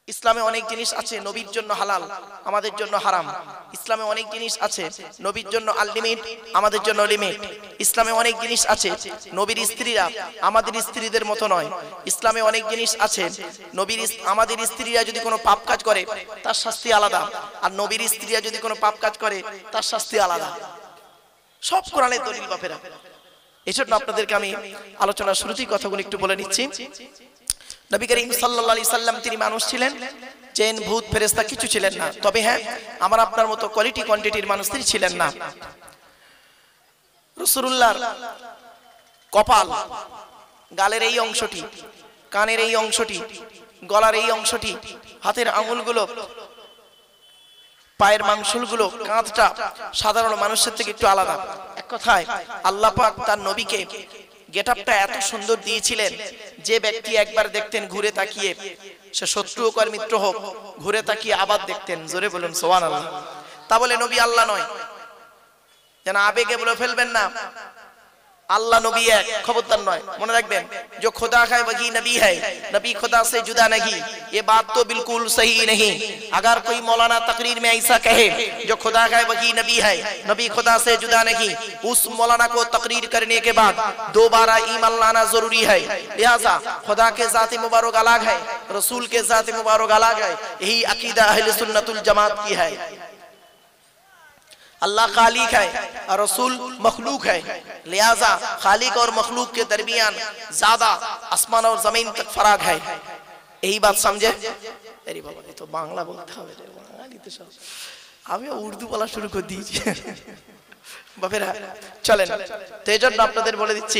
ইসলামে অনেক জিনিস আছে নবীর জন্য হালাল, আমাদের জন্য হারাম। ইসলামে অনেক জিনিস আছে নবীর জন্য আনলিমিট, আমাদের জন্য লিমিট। ইসলামে অনেক জিনিস আছে নবীর স্ত্রীরা আমাদের স্ত্রীদের মতো নয়। ইসলামে অনেক জিনিস আছে আমাদের স্ত্রীরা যদি কোনো পাপ কাজ করে তার শাস্তি আলাদা, আর নবীর স্ত্রীরা যদি কোনো পাপ কাজ করে তার শাস্তি আলাদা। সব কোরআনের দলিল বাপেরা। এজন্য আপনাদেরকে আমি আলোচনার শুরুতেই কথাগুলো একটু বলে নিচ্ছি। নবী করিম সাল্লাল্লাহু আলাইহি সাল্লাম তিনি মানুষ ছিলেন, জিন ভূত ফেরেশতা কিছু ছিলেন না। তবে হ্যাঁ, আমার আপনার মতো কোয়ালিটি কোয়ান্টিটির মানুষ তিনি ছিলেন না। রাসূলুল্লাহর কপাল, গালের এই অংশটি, কানের এই অংশটি, গলার এই অংশটি, হাতের আঙুলগুলো, পায়ের মাংসলগুলো, কাঁধটা সাধারণ মানুষের থেকে একটু আলাদা। এক কথায় আল্লাহ পাক তার নবীকে গেটআপটা এত সুন্দর দিয়েছিলেন, যে ব্যক্তি একবার দেখতেন ঘুরে তাকিয়ে, সে শত্রু হোক আর মিত্র হোক, ঘুরে তাকিয়ে আবার দেখতেন। জোরে বলুন সুবহানাল্লাহ। তা বলে নবী আল্লাহ নয়, যেন আবেগে বলে ফেলবেন না আল্লাহ নবী এক, খবরদার নয়। মনে রাখবেন, जो खुदा है वही नबी है, नबी खुदा से जुदा नहीं, ये बात तो बिल्कुल सही नहीं। अगर कोई मौलाना तकरीर में ऐसा कहे जो खुदा है वही नबी है, नबी खुदा से जुदा नहीं, उस मौलाना को तकरीर करने के बाद दोबारा ईमान लाना जरूरी है। लिहाजा खुदा के ज़ात मुबारक अलग है, रसूल के ज़ात मुबारक अलग है। यही अकीदा अहले सुन्नतुल जमात की है। अल्लाह खालिक है और रसूल मखलूक है, लिहाजा खालिक और मखलूक के दरमियान ज्यादा आसमान और जमीन तक फराक है। यही बात समझे? अरे बाबा, ये तो बांग्ला बोलते হবে, বাঙালি তো সব, আমি উর্দু বলা শুরু করে দিয়েছি বাপেরা। চলেন, তো এই জন্য আপনাদের বলে দিচ্ছি,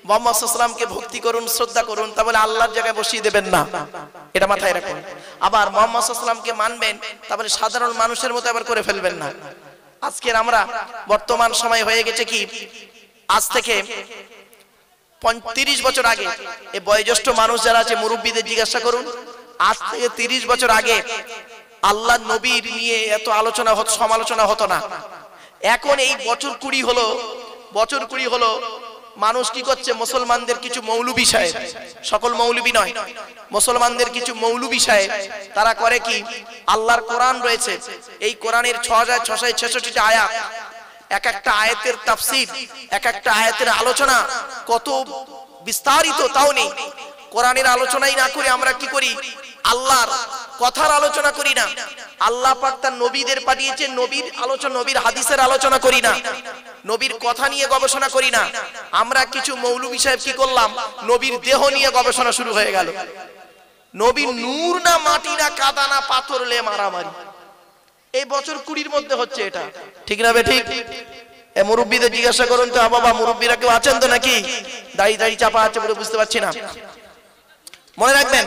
মুহাম্মদ সাল্লাল্লাহু আলাইহি ওয়াসাল্লামকে ভক্তি করুন, শ্রদ্ধা করুন, তা বলে আল্লাহর জায়গায় বসিয়ে দেবেন না, এটা মাথায় রাখুন। আবার মুহাম্মদ সাল্লাল্লাহু আলাইহি ওয়াসাল্লামকে মানবেন, তা বলে সাধারণ মানুষের মতো আবার করে ফেলবেন না। আজকের আমরা বর্তমান সময় হয়ে গেছে কি, আজ থেকে ৩৫ বছর আগে, এই বয়োজ্যেষ্ঠ মানুষ যারা আছে মুরব্বীদের জিজ্ঞাসা করুন, আজ থেকে ৩০ বছর আগে আল্লাহ নবীর নিয়ে এত আলোচনা হতো, সমালোচনা হতো না। এখন এই বছর ২০ হলো মানুষ কি করছে, মুসলমানদের কিছু মৌলবী সাহেব, সকল মৌলবী নয়, মুসলমানদের কিছু মৌলবী সাহেব তারা করে কি, আল্লাহর কোরআন রয়েছে, এই কোরআনের ৬৬৬৬টা আয়াত, এক একটা আয়াতের তাফসীর, এক একটা আয়াতের আলোচনা কত বিস্তারিত তাও নেই। কোরআনের আলোচনাই না করে আমরা কি করি, আল্লাহর কথার আলোচনা করি না। আল্লাহ পাক তার নবীদের পাঠিয়েছে, নবীর আলোচনা, নবীর হাদিসের আলোচনা করি না, নবীর কথা নিয়ে গবেষণা করি না। আমরা কিছু মৌলবী সাহেব কি করলাম, নবীর দেহ নিয়ে গবেষণা শুরু হয়ে গেল। নবীর নূর না মাটি না কাদা না পাথর লে মারামারি, এই বছর ২০ মধ্যে হচ্ছে এটা, ঠিক না বে ঠিক? এই মুরব্বীদের জিজ্ঞাসা করুন তো, বাবা মুরব্বীরা কেউ আছেন তো নাকি? দাড়ি চাপা আছে বলে বুঝতে পারছি না। মনে রাখবেন,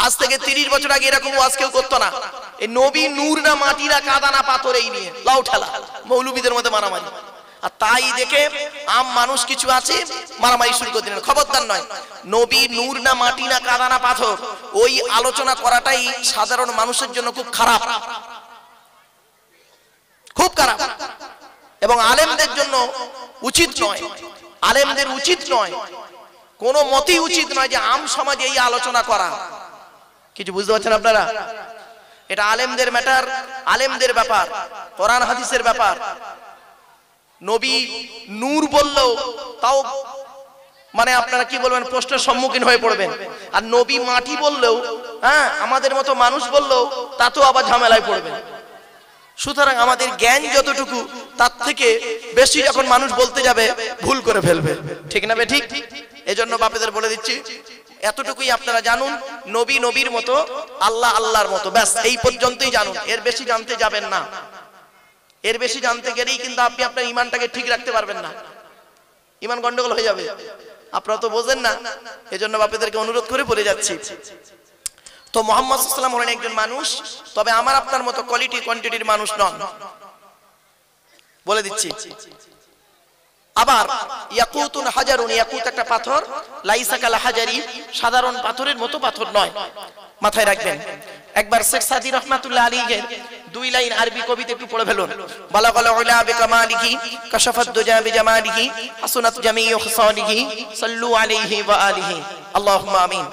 আজ থেকে ৩০ বছর আগে এরকম ওয়াজ কেউ করতো না। এই নবী নূর না মাটি না কাদা না পাথর, এই নিয়ে লাউ ঠেলা, মৌলবীদের মধ্যে মারামারি। আর তাই দেখে আম মানুষ কিছু আছে মারামারি শুরু করে দিলেন। খবরদার নয়, নবী নূর না মাটি না কাদা না পাথর, ওই আলোচনা করাটাই সাধারণ মানুষের জন্য খুব খারাপ, খুব খারাপ, এবং আলেমদের জন্য উচিত নয়। আলেমদের উচিত নয়, কোন মতেই উচিত নয় যে আম সমাজে এই আলোচনা করা। কিছু বুঝতে পারছেন আপনারা? এটা আলেমদের ম্যাটার, আলেমদের ব্যাপার, কোরআন হাদিসের ব্যাপার। নবী নূর বললেও তাও মানে আপনারা কি বলবেন, প্রশ্নের সম্মুখীন হয়ে পড়বেন। আর নবী মাটি বললেও, হ্যাঁ আমাদের মতো মানুষ বললেও তাতেও আবার ঝামেলায় পড়বেন। সুতরাং আমাদের জ্ঞান যতটুকু, তার থেকে বেশি যখন মানুষ বলতে যাবে ভুল করে ফেলবে, ঠিক না বে ঠিক? এজন্য বাপেদের বলে দিচ্ছি, এতটুকুই আপনারা জানুন, নবী নবীর মতো, আল্লাহ আল্লাহর মতো, ব্যাস এই পর্যন্তই জানুন, এর বেশি জানতে যাবেন না। এর বেশি জানতে গেলেই কিন্তু আপনি আপনার ঈমানটাকে ঠিক রাখতে পারবেন না। ইমান গন্ডগোল হয়ে যাবে। আপনারা তো বোঝেন না, এজন্য বাপেদেরকে অনুরোধ করে বলে যাচ্ছি। তো মুহাম্মদ সাল্লাল্লাহু আলাইহি ওয়াসাল্লাম হলেন একজন মানুষ, তবে আমার আপনার মতো কোয়ালিটি কোয়ান্টিটির মানুষ নন, বলে দিচ্ছি। আবার ইয়াকুতুন হাজারুন, ইয়াকুত একটা পাথর, লাইসা কাল হাজারি, সাধারণ পাথরের মতো পাথর নয়, মাথায় রাখবেন। একবার শেখ সাদি রহমাতুল্লাহ আলাইহির 2 লাইন আরবি কবিতা একটু পড়ে ফেলুন। বালাগাল উলা বিকামালিহি কাশাফাত দুজা বিজামালিহি হাসনাত জামিউ খিসালিহি সাল্লু আলাইহি ওয়া আলিহি আল্লাহুম্মা আমিন।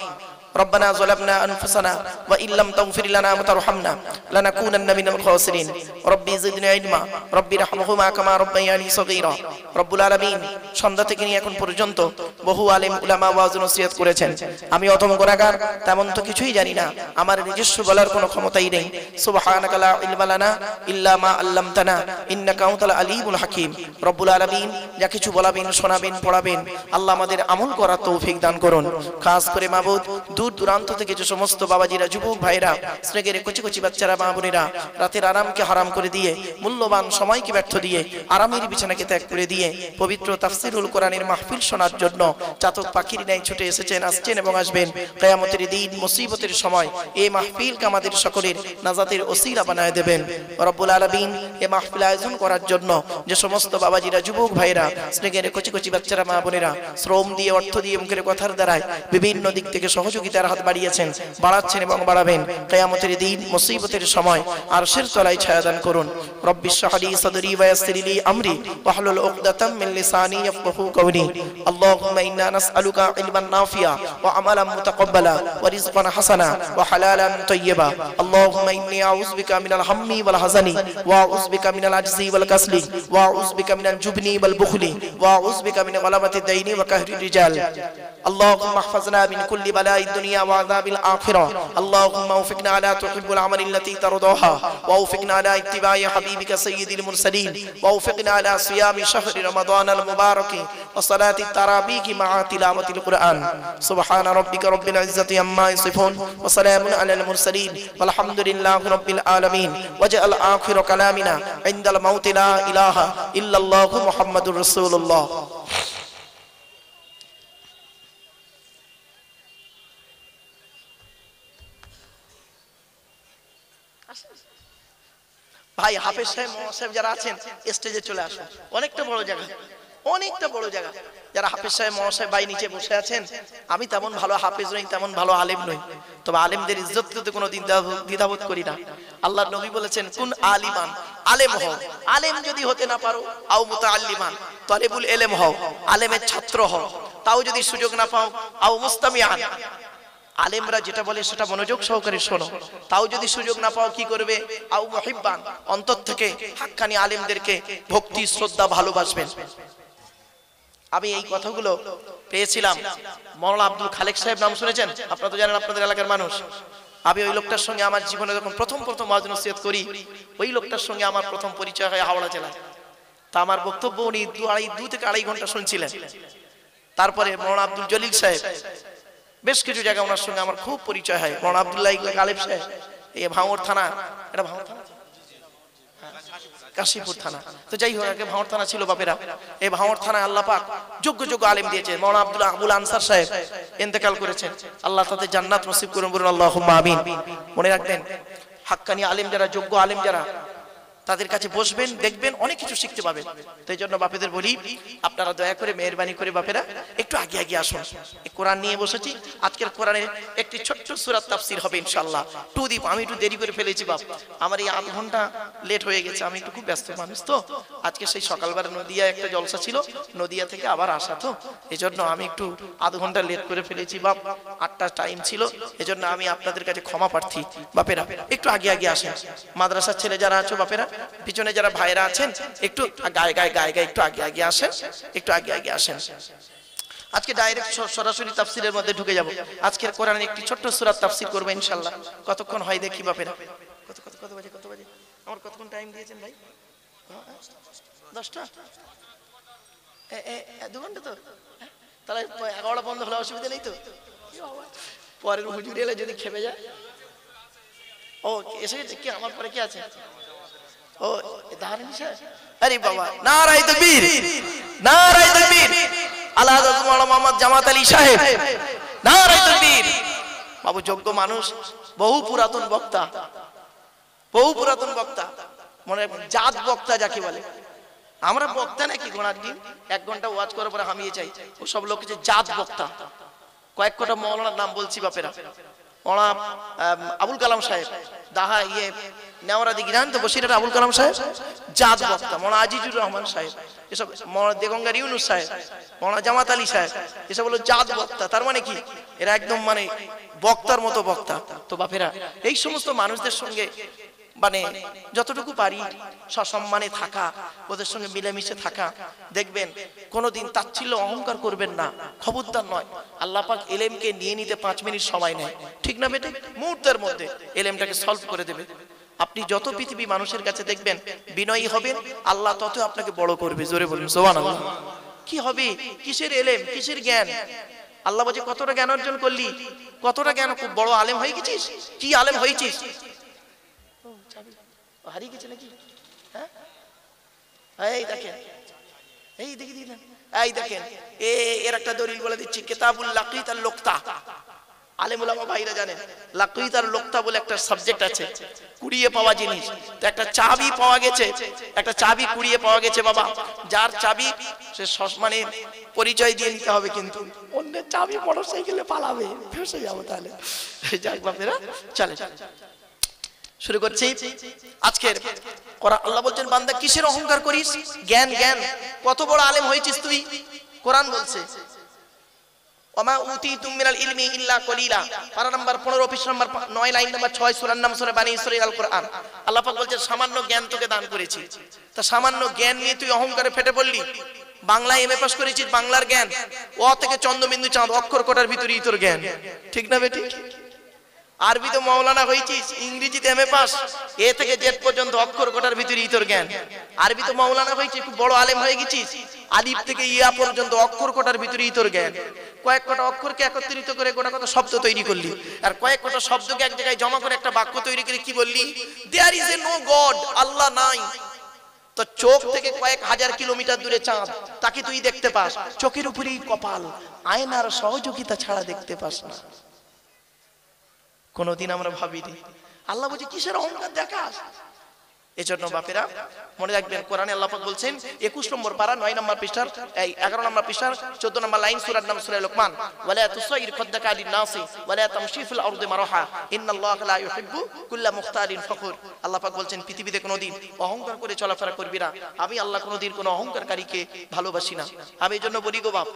ربنا ظلمنا أنفسنا وإن لم تغفر لنا وترحمنا لنكونن من الخاسرين ربي زدنا علما ربي رحمهما كما ربياني صغيرا রব্বুল আলামিন সন্ধ্যা থেকে নিয়ে এখন পর্যন্ত বহু আলেম উলামা ওয়াজ নসিহত করেছেন। আমি অতম গুনাহগার, তেমন তো কিছুই জানি না, আমার নিজস্ব বলার কোনো ক্ষমতাই নেই। সুবহানাকা লা ইলমা লানা ইল্লা মা আল্লামতানা ইন্নাকা আনতাল আলিমুল হাকীম। রব্বুল আলামিন যা কিছু বলাবেন, শোনাবেন, পড়াবেন, আল্লাহ আমাদের আমল করার তৌফিক দান করুন। খাস করে মাবুদ, দূর দূরান্ত থেকে যে সমস্ত বাবাজিরা, যুবক ভাইরা, স্নেহের কচি কচি বাচ্চারা, মা বোনেরা রাতের আরামকে হারাম করে দিয়ে, মূল্যবান সময়কে ব্যর্থ দিয়ে, আরামের বিছানাকে ত্যাগ করে দিয়ে পবিত্র তাফসীরুল কোরআনের মাহফিল শোনার জন্য চাতক পাখির ন্যায় ছুটে এসেছেন, আসছেন এবং আসবেন। কিয়ামতের দিন, মুসিবতের সময় এই মাহফিলকে আমাদের সকলের নাজাতের ওসিলা বানায় দেবেন রব্বুল আলামিন। এই মাহফিল আয়োজন করার জন্য যে সমস্ত বাবাজিরা, যুবক ভাইরা, স্নেহের কচি কচি বাচ্চারা, মা বোনেরা শ্রম দিয়ে, অর্থ দিয়ে, মুখের কথার দ্বারায় বিভিন্ন দিক থেকে সহযোগিতার হাত বাড়িয়েছেন, বাড়াচ্ছেন এবং বাড়াবেন, কিয়ামতের দিন, মুসিবতের সময় আরশের তলায় ছায়া দান করুন। রব্বিশ শরহ লি সাদরি ওয়া ইয়াসসির লি আমরি ওয়াহলুল উকদাতাম মিন লিসানি ইয়াফকাহু কওলি। আল্লাহুম্মা ইন্না নাসআলুকা ইলমান নাফিয়া ওয়া আমালান মুতাকাব্বালা ওয়া রিজকান হাসানা ওয়া হালালান তাইয়্যিবা। আল্লাহুম্মা ইন্নী আউযু বিকা মিনাল হাম্মি ওয়াল হাযানি ওয়া আউযু বিকা মিনাল আজজি ওয়াল কাসলি ওয়া আউযু বিকা মিনাল জুবনি ওয়াল বুখলি ওয়া আউযু বিকা মিন গালাবাতিদ দাইনি ওয়া কাহরির রিজাল। আল্লাহুম্মা ইহফাযনা মিন কুল্লি বালাইদ দুনিয়া ওয়া আযাবিল আখিরাহ। আল্লাহুম্মা ওয়াফিকনা আলা তুহিব্বুল আমালি আল্লাতী তারদাহা ওয়া ওয়াফিকনা আলা ইত্তিবা'i হাবিবিকা সাইয়্যিদিল মুরসালিন ওয়া ওয়াফিকনা আলা সিয়ামি শাহরি রমাদানাল মুবারাক ওয়া সালাতি তারাবিহ মা'a তিলাওয়াতিল কুরআন। সুবহানা রাব্বিকা রাব্বিল ইজ্জাতি আম্মা ইয়াসিফুন ওয়া সালামুন আলাল মুরসালিন ওয়ালহামদুলিল্লাহি রাব্বিল আলামিন। ওয়াজআল আখিরা কালামিনা ইনদাল মাউতি লা ইলাহা ইল্লাল্লাহু মুহাম্মাদুর রাসূলুল্লাহ। ভাই হাফেজ সাহেব, সাহেব যারা আছেন স্টেজে চলে আসুন। অনেকটা বড় জায়গা, অনেকটা বড় জায়গা। যারা হাফেজ সাহেব, সাহেব ভাই নিচে বসে আছেন, আমি তেমন ভালো হাফেজ নই, তেমন ভালো আলেম নই, তবে আলেমদের ইজ্জত করতে কোনো দ্বিধাবোধ করি না। আল্লাহর নবী বলেছেন, কুন আলিমান, আলেম হও। আলেম যদি হতে না পারো, আও মুতাআল্লিমান, তালিবুল ইলম হও, আলেমের ছাত্র হও। তাও যদি সুযোগ না পাও, আও মুস্তামিআন, আলেমরা যেটা বলে সেটা মনোযোগ সহকারে শোনো। তাও যদি সুযোগ না পাও, কি করবে? আও মুহিব্বান, অন্তর থেকে হাক্কানি আলেমদেরকে ভক্তি, শ্রদ্ধা, ভালোবাসবেন। আমি এই কথাগুলো পেয়েছিলাম, মাওলানা আব্দুল খালেক সাহেব নাম শুনেছেন? আপনারা তো জানেন, আপনাদের এলাকার মানুষ। আমি ওই লোকটার সঙ্গে আমার জীবনে যখন প্রথম ওয়াজ নসিহত করি, ওই লোকটার সঙ্গে আমার প্রথম পরিচয় হয় হাওড়া জেলায়। তা আমার বক্তব্য উনি 2 থেকে আড়াই ঘন্টা শুনছিলেন। তারপরে মাওলানা আব্দুল জলিল সাহেব, বেশ কিছু জায়গায় ওনার সঙ্গে আমার খুব পরিচয় হয়। মাওলানা আব্দুল্লাহ গালেব সাহেব, এই ভাঙড় থানা, এটা ভাঙড় থানা, কাশীপুর থানা, তো যাই হোক, আগে ভাঙড় থানা ছিল বাপেরা। এই ভাঙড় থানায় আল্লাহ পাক যোগ্য যোগ্য আলেম দিয়েছে। মাওলানা আব্দুল্লাহ আবুল আনসার সাহেব ইন্তেকাল করেছেন, আল্লাহ তাদের জান্নাত নসিব করুন, বলুন আল্লাহুম্মা আমিন। মনে রাখবেন, হাক্কানি আলেম যারা, যোগ্য আলেম যারা, তাদের কাছে বসবেন, দেখবেন অনেক কিছু শিখতে পাবেন। তো এই জন্য বাপেদের বলি, আপনারা দয়া করে, মেহেরবানি করে বাপেরা একটু আগে আগে আসুন। এই কোরআন নিয়ে বসেছি, আজকের কোরআনের একটি ছোট্ট সূরা তাফসীর হবে ইনশাআল্লাহ। আমি একটু দেরি করে ফেলেছি বাপ, আমার এই আধ ঘন্টা লেট হয়ে গেছে। আমি একটু খুব ব্যস্ত মানুষ তো, আজকে সেই সকালবেলা নদিয়া একটা জলসা ছিল, নদিয়া থেকে আবার আসা, তো এই জন্য আমি একটু আধ ঘন্টা লেট করে ফেলেছি বাপ। 8টা টাইম ছিল, এজন্য আমি আপনাদের কাছে ক্ষমা প্রার্থী। বাপেরা একটু আগে আগে আসেন। মাদ্রাসার ছেলে যারা আছো বাপেরা, পিছনে যারা ভাইরা আছেন, একটু গায়ে গায়ে গায়ে গায়ে একটু আগে আগে আসেন, একটু আগে আগে আসেন। আজকে ডাইরেক্ট সরাসরি তাফসীরের মধ্যে ঢুকে যাব। আজকের কোরআনের একটি ছোট্ট সূরা তাফসীর করব ইনশাআল্লাহ। কতক্ষণ হয় দেখি বাপেরা। কত বাজে? আমার কতক্ষণ টাইম দিয়েছেন ভাই? 10টা? 2 ঘন্টা তো? তাহলে 11টা বন্ধ হলে অসুবিধা নেই তো? পরের হুজুর এলে যদি খেপে যায়। ও এসে গেছে কি? আমার পরে কি আছে? ও ধারণী সাহেব, আরে বাবা, নারায়ে তাকবীর, নারায়ে তাকবীর। আল্লাহ হযরত মাওলানা মোহাম্মদ জামাত আলী সাহেব, নারায়ে তাকবীর। বাবু যোগ্য মানুষ, বহু পুরাতন বক্তা, বহু পুরাতন বক্তা, মনে জাত বক্তা যাকে বলে। আমরা বক্তা নাকি ঘোড়ার ডিম, 1 ঘন্টা ওয়াজ করার পরে হামিয়ে চাই, ও সব লোক যে জাত বক্তা। কয়েক কটা মৌলানার নাম বলছি বাপেরা। মৌলানা আবুল কালাম সাহেব, দাহা নেওয়ারা দিকে জানেন তো, বসিরহাট আবুল কালাম সাহেব জাত বক্তা। মৌলানা আজিজুর রহমান সাহেব, এসব মৌলানা দেগঙ্গার ইউনুস সাহেব, মৌলানা জামাত আলী সাহেব, এসব হলো জাত বক্তা। তার মানে কি, এরা একদম মানে বক্তার মতো বক্তা। তো বাপেরা এই সমস্ত মানুষদের সঙ্গে মানে যতটুকু পারি সসম্মানে থাকা, ওদের সঙ্গে মিলেমিশে থাকা, দেখবেন কোনোদিন তাচ্ছিল্য অহংকার করবেন না, খবরদার নয়। আল্লাহ পাক এলেমকে নিয়ে নিতে 5 মিনিট সময় নেয়, ঠিক না বেটে? মুহূর্তের মধ্যে এলেমটাকে সলভ করে দেবে। আপনি যত পৃথিবী মানুষের কাছে দেখবেন বিনয়ী হবেন, আল্লাহ তত আপনাকে বড় করবে। জোরে বলুন সুবহানাল্লাহ। কি হবে, কিসের এলেম, কিসের জ্ঞান? আল্লাহ বলে কতটা জ্ঞান অর্জন করলি, কতটা জ্ঞান, খুব বড় আলেম হয়ে গেছিস। কি আলেম হয়েছিস? হারিয়ে গেছে নাকি? হ্যাঁ, এই দেখেন, এই দেখি দিলেন, এই দেখেন এর একটা দলিল বলে দিচ্ছি। কিতাবুল লাকিত আর লোকতা, আলেম উলামা ভাইরা জানেন, লাকিত আর লোকতা বলে একটা সাবজেক্ট আছে, কুড়িয়ে পাওয়া জিনিস। তো একটা চাবি পাওয়া গেছে, একটা চাবি কুড়িয়ে পাওয়া গেছে বাবা। যার চাবি সে মানে পরিচয় দিয়ে নিতে হবে, কিন্তু অন্যের চাবি মোটরসাইকেলে পালাবে, ফেসে যাবো তাহলে। যাক বাপেরা, চলে শুরু করছি আজকের কোরআন। আল্লাহ বলছেন, বান্দা কিসের অহংকার করিস? জ্ঞান, জ্ঞান। কত বড় আলেম হয়েছিস তুই? কোরআন বলছে, ওমা উতিতুম মিনাল ইলমি ইল্লা কলিলা, পারা নাম্বার 15, পৃষ্ঠা নাম্বার 9, লাইন নাম্বার 6, সূরার নাম সূরা বানী ইসরাঈল আল কোরআন। আল্লাহ পাক বলছেন, সামান্য জ্ঞান তোকে দান করেছি। তা সামান্য জ্ঞান নিয়ে তুই অহংকারে ফেটে পড়লি। বাংলায় এমএ পাস করেছিস, বাংলার জ্ঞান, অ থেকে চন্দ্রবিন্দু চাঁদ, অক্ষর কটার ভিতরেই তোর জ্ঞান, ঠিক না বেটি? আরবি তো মাওলানা হয়েছিস, ইংরেজিতে এমএ পাস, এ থেকে জেড পর্যন্ত অক্ষর কটার ভিতরেই তোর জ্ঞান। আরবি তো মাওলানা হয়েছিস, খুব বড় আলেম হয়ে গেছিস, আলিফ থেকে ইয়া পর্যন্ত অক্ষর কটার ভিতরেই তোর জ্ঞান। কয়েক কটা অক্ষরকে একত্রিত করে গোটা কত শব্দ তৈরি করলি, আর কয়েক কটা শব্দকে এক জায়গায় জমা করে একটা বাক্য তৈরি করে কি বললি? There is a no god, আল্লাহ নাই। তো চোখ থেকে কয়েক হাজার কিলোমিটার দূরে চাঁদ, তাকে তুই দেখতে পাস, চোখের উপরেই কপাল, আয়নার সহযোগিতা ছাড়া দেখতে পাস না। কোনদিন আমরা ভাবিনি। আল্লাহ বলছে কিসের অহংকার দেখাস? এজন্য বাপেরা মনে রাখবেন, কোরআনে আল্লাহ পাক বলছেন 21 নম্বর পারা 9 নম্বর পৃষ্ঠার 11 নম্বর পৃষ্ঠার 14 নম্বর লাইন, সূরার নাম সূরা লোকমান, ওয়ালা তুসাইর খাদ্দাকা লিন-নাসি ওয়ালা তামশি ফিল আরদি মারহা ইন্নাল্লাহা লা ইউহিব্বু কুল্লা মুখতালিন ফখুর। আল্লাহ পাক বলছেন, পৃথিবীতে কোনদিন অহংকার করে চলাফেরা করবি না। আমি আল্লাহ কোনদিন কোনো অহংকারকারীকে ভালোবাসি না। আমি এজন্য বলি গো বাপ,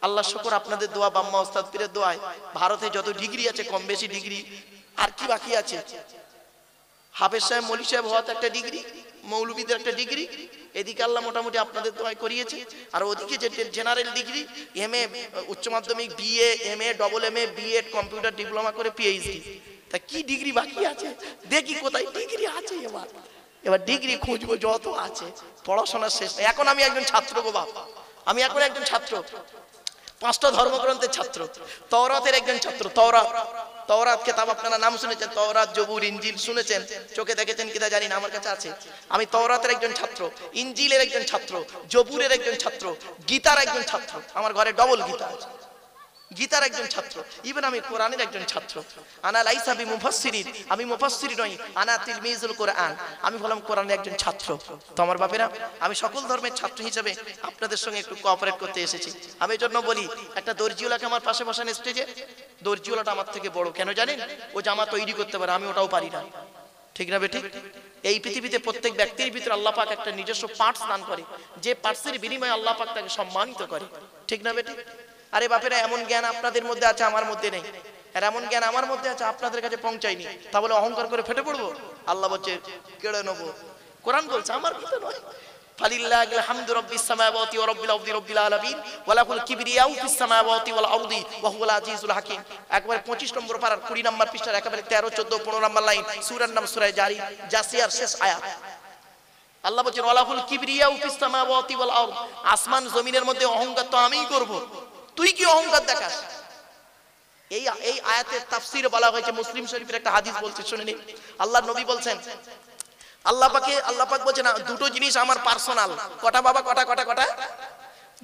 আল্লাহ শুকর আপনাদের দোয়া, বাম্মা ওস্তাদ পীরের দোয়ায় ভারতে যত ডিগ্রি আছে, কম বেশি ডিগ্রি, আর কি বাকি আছে? হাফেজ সাহেব, মৌলী সাহেব হওয়াতে একটা ডিগ্রি, মৌলবীদের একটা ডিগ্রি, এদিকে আল্লাহ মোটামুটি আপনাদের দোয়ায় করিয়েছে। আর ওদিকে যে জেনারেল ডিগ্রি, এমএ, উচ্চ মাধ্যমিক, BA, MA, double MA, BEd, computer diploma করে পিএইচডি। তা কি ডিগ্রি বাকি আছে? দেখি কোথায় ডিগ্রি আছে। এবার ডিগ্রি খুঁজবো, যত আছে পড়াশোনা শেষ। এখন আমি একজন ছাত্র গো বাপ, আমি এখন একজন ছাত্র, 5টা ধর্মগ্রন্থের ছাত্র, তওরাতের একজন ছাত্র। তওরাত কিতাব আপনারা নাম শুনেছেন, তওরাত, জবুর, ইনজিল শুনেছেন, চোখে দেখেছেন কিনা জানি না, আমার কাছে আছে। আমি তওরাতের একজন ছাত্র, ইনজিলের একজন ছাত্র, জবুরের একজন ছাত্র, গীতার একজন ছাত্র, আমার ঘরে ডবল গীতা আছে, গীতার একজন ছাত্র, ইভেন আমি কোরআনের একজন ছাত্র। আনা লাইসা বিমুফাসসিরিন, আমি মুফাসসির নই, আনা তিলমিজুল কোরআন, আমি হলাম কোরআনের একজন ছাত্র। তো আমার বাপেরা, আমি সকল ধর্মের ছাত্র হিসেবে আপনাদের সঙ্গে একটু কোঅপারেট করতে এসেছি। আমি এজন্য বলি, একটা দর্জিওয়ালাকে আমার পাশে বসান স্টেজে, দর্জিওয়ালাটা আমার থেকে বড়, কেন জানেন? ও জামা তৈরি করতে পারে, আমি ওটাও পারি না, ঠিক না বেঠিক? এই পৃথিবীতে প্রত্যেক ব্যক্তির ভিতরে আল্লাহ পাক একটা নিজস্ব পার্টস দান করে, যে পার্টসের বিনিময়ে আল্লাহ পাক তাকে সম্মানিত করে, ঠিক না বেঠিক? আরে বাপেরা, এমন জ্ঞান আপনাদের মধ্যে আছে, আমার মধ্যে নেই, আর এমন জ্ঞান আমার মধ্যে আছে, আপনাদের কাছে পৌঁছায়নি। তা বলে অহংকার করে ফেটে পড়বো? আল্লাহ বলছে কেড়ে নেবো। কোরআন বলছে, আমার কথা নয়। ফালিল্লাহিল হামদু রাব্বিস সামাওয়াতি ওয়া রাব্বিল আরদি রাব্বিল আলামিন ওয়া লাহুল কিবরিয়াউ ফিস সামাওয়াতি ওয়াল আরদি ওয়া হুয়াল আজিজুল হাকীম। একবারে 25 নম্বর পারার 20 নম্বর পৃষ্ঠার একেবারে 13, 14, 15 নম্বর লাইন, সূরার নাম সূরা জাসিয়ার শেষ আয়াত। আল্লাহ বলছেন ওয়া লাহুল কিবরিয়াউ ফিস সামাওয়াতি ওয়াল আরদ, আসমান জমিনের মধ্যে অহংকার তো আমিই করব, তুই কি অহংকার দেখাস? এই আয়াতের তাফসীরে বলা হয়েছে, মুসলিম শরীফের একটা হাদিস বলছে, শুনে নিন। আল্লাহর নবী বলছেন, আল্লাহ পাক বলছেন দুটো জিনিস আমার পার্সোনাল। কটা বাবা, কটা কটা কটা?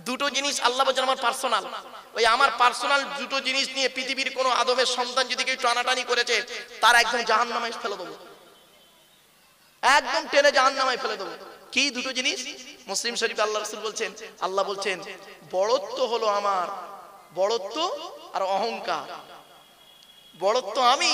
দুটো জিনিস আল্লাহ বলছেন আমার পার্সোনাল। ওই আমার পার্সোনাল দুটো জিনিস নিয়ে পৃথিবীর কোনো আদমের সন্তান যদি কেউ টানাটানি করেছে, তার একদম জাহান্নামে ফেলে দেবো, একদম টেনে জাহান্নামে ফেলে দেবো। কি দুটো জিনিস? মুসলিম শরীফে আল্লাহ রাসূল বলছেন, আল্লাহ বলছেন বড়ত্ব হলো আমার, বড়ত্ব আর অহংকার। বড়ত্ব আমি,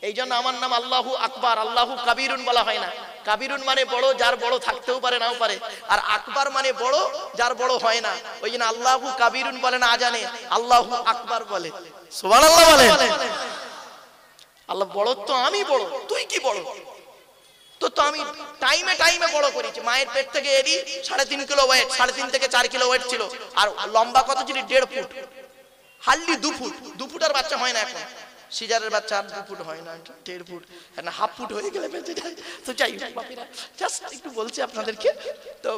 এই জন্য আমার নাম আল্লাহু আকবার, আল্লাহু কাবিরুন বলা হয় না। কাবিরুন মানে বড়, যার বড় থাকতেও পারে নাও পারে, আর আকবার মানে বড়, যার বড় হয় না। ওই জন্য আল্লাহু কাবিরুন বলে না আজানে, আল্লাহু আকবার বলে। সুবহানাল্লাহ বলে। আল্লাহ বড়ত্ব আমি বড়, তুই কি বড়? তো আমি টাইমে টাইমে বড় করেছি। মায়ের পেট থেকে এরি 3.5 কিলো ওয়েট, 3.5 থেকে 4 কিলো ওয়েট ছিল, আর লম্বা কত ছিল? 1.5 ফুট, হার্ডলি 2 ফুট। 2 ফুটের বাচ্চা হয় না এখন, সিজারের বাচ্চা 2 ফুট হয় না, 1.5 ফুট না, হাফ ফুট হয়ে গেলে বেঁচে যায়। তো যাই হোক বাপিরা, জাস্ট একটু বলছি আপনাদেরকে। তো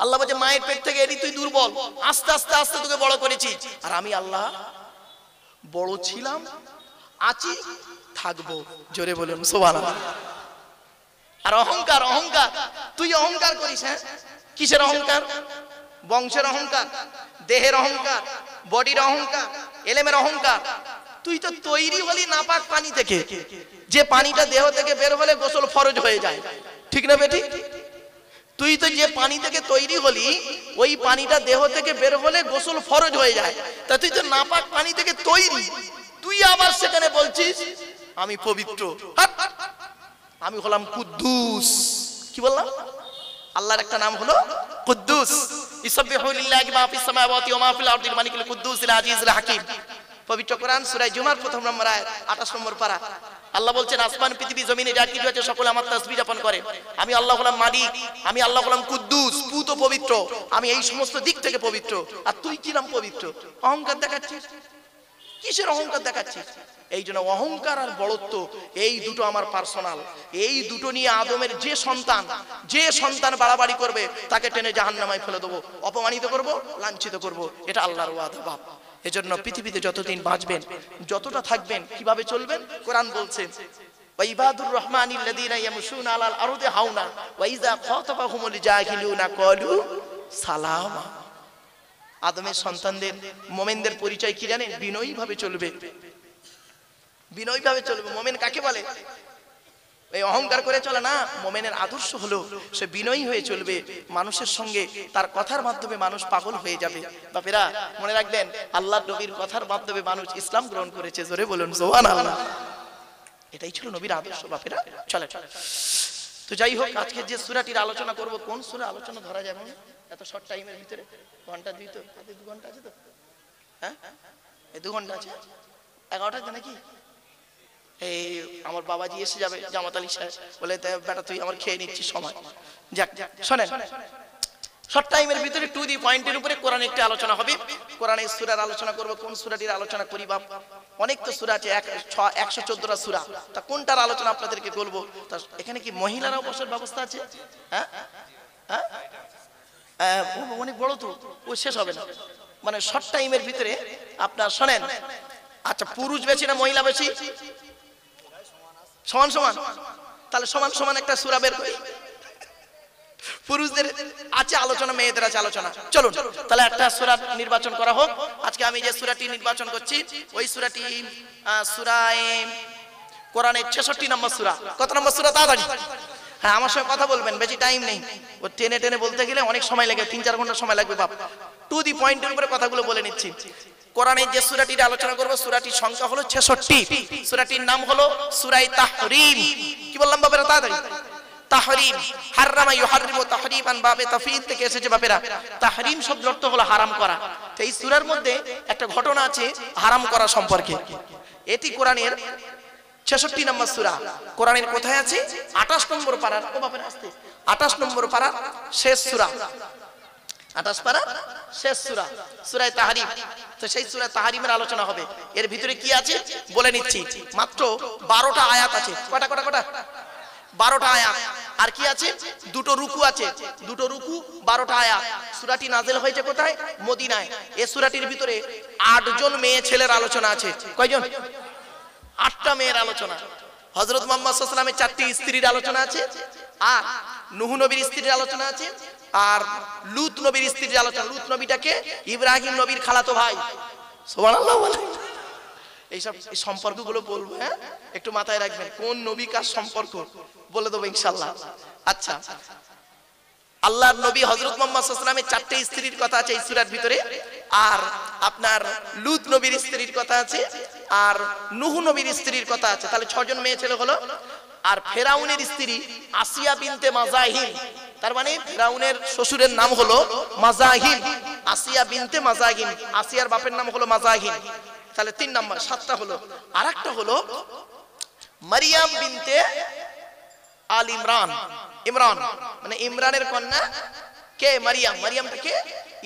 আল্লাহ বলে মায়ের পেট থেকে এরি তুই দুর্বল, আস্তে আস্তে আস্তে তোকে বড় করেছি। আর আমি আল্লাহ বড় ছিলাম, আছি, থাকবো। জোরে বলুন সুবহানাল্লাহ। আর অহংকার, অহংকার তুই অহংকার করিস। হ্যাঁ, কিসের অহংকার? বংশের অহংকার, দেহের অহংকার, বডির অহংকার, এলেমের অহংকার। তুই তো তৈরি হলি নাপাক পানি থেকে, যে পানিটা দেহ থেকে বের হলে গোসল ফরজ হয়ে যায়, ঠিক না বেটি? তুই তো যে পানি থেকে তৈরি হলি, ওই পানিটা দেহ থেকে বের হলে গোসল ফরজ হয়ে যায়। তা তুই তো নাপাক পানি থেকে তৈরি, তুই আবার সেখানে বলছিস আমি পবিত্র, আমি হলাম কুদ্দুস। কি বললাম? আল্লাহর একটা নাম হলো কুদ্দুস। ইসবিহু লিল্লাহি মা ফিস সামাওয়াতি ওয়া মা ফিল আরদিল মালিকুল কুদ্দুসিল আজিজুল হাকিম। পবিত্র কোরআন সূরা জুমার 1 নম্বর আয়াত 28 নম্বর পারা। আল্লাহ বলছেন আসমান পৃথিবী জমিনে যা কিছু আছে সকলে আমার তাসবিহ যাপন করে। আমি আল্লাহ হলাম মালিক, আমি আল্লাহ হলাম কুদ্দুস, পুত পবিত্র, আমি এই সমস্ত দিক থেকে পবিত্র। আর তুই কি নাম পবিত্র? অহংকার দেখাচ্ছিস। কিসের অহংকার দেখাচ্ছিস? এই জন্য অহংকার আর বড়ত্ব এই দুটো আমার পার্সোনাল। এই দুটো নিয়ে আদমের যে সন্তান বাড়াবাড়ি করবে তাকে টেনে জাহান্নামে ফেলে দেবো, অপমানিত করব, লাঞ্ছিত করব। এটা আল্লাহর ওয়াদা বাপ। এজন্য পৃথিবীতে যতদিন বাঁচবেন, যতটা থাকবেন, কিভাবে চলবেন? কোরআন বলছে ওয়াইবাদুর রহমানিল্লাযীনা ইয়ামশুনা আলাল আরদি হাওনা ওয়া ইযা খাতাবাহুমুল জাহিলুনা ক্বালু সালামা। আদমের সন্তানদের, মুমিনদের পরিচয় কি জানেন? বিনয়ী ভাবে চলবে, বিনয়ী ভাবে চলবে। মুমিন কাকে বলে? এই অহংকার করে চলে না। মুমিনের আদর্শ হলো সে বিনয়ী হয়ে চলবে। মানুষের সঙ্গে তার কথার মাধ্যমে মানুষ পাগল হয়ে যাবে। বাপেরা মনে রাখবেন, আল্লাহর নবীর কথার মাধ্যমে মানুষ ইসলাম গ্রহণ করেছে। জোরে বলুন সুবহানাল্লাহ। এটাই ছিল নবীর আদর্শ। বাপেরা চলে। তো যাই হোক, আজকে যে সূরাটির আলোচনা করব, কোন সূরা আলোচনা ধরা যাবে না এত শর্ট টাইমের ভিতরে? ঘন্টা দুই তো, 2 ঘন্টা আছে তো? হ্যাঁ, এই 2 ঘন্টা আছে। 11টা নাকি? এই আমার বাবাজি এসে যাবে, জামাত আলী সাহেব বলে বেটা তুই আমার খেয়ে নিচ্ছিস সময়। যাক শোনেন, শর্ট টাইমের ভিতরে টু দি পয়েন্টের উপরে কোরআন একটি আলোচনা হবে। কোরআনের সূরার আলোচনা করব। কোন সূরাটির আলোচনা করি বাপ? অনেক তো সূরা আছে, 114টা সূরা। তা কোনটার আলোচনা আপনাদেরকে বলবো? তা এখানে কি মহিলারাও বসার ব্যবস্থা আছে? হ্যাঁ হ্যাঁ, অনেক বড় তো, ও শেষ হবে না। মানে শর্ট টাইমের ভিতরে আপনার শোনেন। আচ্ছা, পুরুষ বেশি না মহিলা বেশি? সমান সমান। তাহলে সমান সমান একটা সূরা বের করি। পুরুষদের আছে আলোচনা, মেয়েদের আছে আলোচনা। চলুন তাহলে একটা সূরা নির্বাচন করা হোক। আজকে আমি যে সূরাটি নির্বাচন করছি ওই সূরাটি সূরায়ে কোরআনের 66 নম্বর সূরা। কত নম্বর সূরা? তাড়াতাড়ি। হ্যাঁ, আমার সঙ্গে কথা বলবেন, বেশি টাইম নেই। ও টেনে টেনে বলতে গেলে অনেক সময় লাগে, 3-4 ঘন্টা সময় লাগবে বাপ। টু দি পয়েন্টের উপরে কথাগুলো বলে নিচ্ছি। কোরআনের যে সূরাটির আলোচনা করব, সূরাটির সংখ্যা হলো 66। সূরাটির নাম হলো সূরায়ে তাহরীম। কি বললাম বাপেরা? তাড়াতাড়ি। তাহরীম, হারামা ইউহারিমু তাহরীমান, বাবে তাফসীর থেকে এসেছে বাপেরা। তাহরীম শব্দের অর্থ হলো হারাম করা। তো এই সূরার মধ্যে একটা ঘটনা আছে হারাম করা সম্পর্কে। এটি কোরআনের 66 নম্বর সূরা। কোরআনের কোথায় আছে? 28 নম্বর পারার। ও বাপেরা আস্তে। 28 নম্বর পারার শেষ সূরা। 28 পারা শেষ সূরা, সূরা তাহরীম। তো সেই সূরা তাহরীমের আলোচনা হবে। এর ভিতরে কি আছে বলে নিচ্ছি। মাত্র 12টা আয়াত আছে। কটা কটা কটা? 12টা আয়াত। আর কি আছে? 2টো রুকু আছে। 2টো রুকু, 12টা আয়াত। সূরাটি নাযিল হয়েছে কোথায়? মদিনায়। এই সূরাটির ভিতরে 8 জন মেয়ে ছেলের আলোচনা আছে। কয়জন? 8টা মেয়ের আলোচনা। হযরত মুহাম্মদ সাল্লাল্লাহু আলাইহি ওয়াসাল্লামের চারটি স্ত্রীর আলোচনা আছে, আর নূহ নবীর স্ত্রীর আলোচনা আছে, আর লূত নবীর স্ত্রীর আলোচনা। লূত নবীটাকে ইব্রাহিম নবীর খালাতো ভাই। সুবহানাল্লাহ বলেন। এইসব সম্পর্কগুলো বলবো, হ্যাঁ একটু মাথায় রাখবেন, কোন নবী কার সম্পর্ক বলে দেবো ইনশাআল্লাহ। আচ্ছা, আল্লাহর নবী হযরত মুহাম্মদ সাল্লাল্লাহু আলাইহি ওয়াসাল্লামের চারটি স্ত্রীর কথা আছে এই সূরার ভিতরে, আর আপনার লূত নবীর স্ত্রীর কথা আছে, আর নূহ নবীর স্ত্রীর কথা আছে। তাহলে 6 জন মেয়ে ছেলে হলো। আর ফেরাউনের স্ত্রী আসিয়া বিনতে মাজাহিম, তার মানে ফেরাউনের শ্বশুরের নাম হলো মাজাহিম, আসিয়া বিনতে মাজাহিম, আসিয়ার বাপের নাম হলো মাজাহিম। তাহলে 3 নাম্বার, 7টা হলো। আরেকটা হলো মারিয়াম বিনতে আল ইমরান, ইমরান মানে ইমরানের কন্যা কে? মারিয়াম। মারিয়ামটা কে?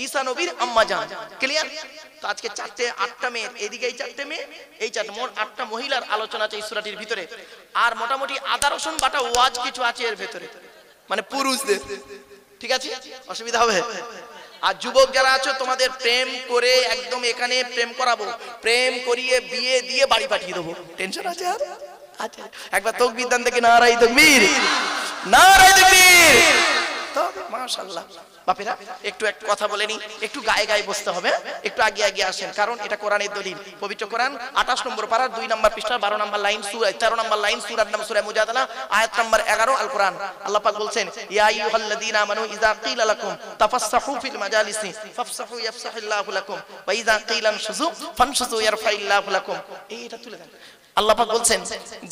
ঈসা নবীর আম্মা জান। ক্লিয়ার? তো আজকে 8টা মেয়ে, এদিকে এই 4টে মেয়ে, এই 4, মোট 8টা মহিলার আলোচনা আছে এই সূরাটির ভিতরে। আর মোটামুটি আদা রসুন বাটা ওয়াজ কিছু আছে এর ভিতরে, মানে পুরুষদের। ঠিক আছে, অসুবিধা হবে? আর যুবক যারা আছো, তোমাদের প্রেম করে একদম এখানে প্রেম করাবো, প্রেম করিয়ে বিয়ে দিয়ে বাড়ি পাঠিয়ে দেবো। টেনশন আছে? আর আচ্ছা, একবার তাকবীর দেন দেখি, নারায়ে তাকবীর, নারায়ে তাকবীর। তো মাশাআল্লাহ বাপেরা, একটু কথা বলে নি, একটু গায়ে গায়ে বসতে হবে, একটু আগে আগে আসেন, কারণ এটা কোরআনের দলিল। পবিত্র কোরআন 28 নম্বর পারা 2 নম্বর পৃষ্ঠা 12 নম্বর লাইন, সূরা 13 নম্বর লাইন, সূরার নাম সূরা মুজাদালা, আয়াত নম্বর 11, আল কোরআন। আল্লাহ পাক বলছেন, ইয়া আইয়ুহাল্লাযীনা আমানু ইযা ক্বিলা লাকুম তাফাসসাহু ফিল মাজালিসি ফাফসাহু ইয়াফসাহিল্লাহু লাকুম ওয়া ইযা ক্বিলা আনশুযু ফানশুযু ইয়ারফাইল্লাহু লাকুম। এইটা তুলে দেন। আল্লাহ পাক বলছেন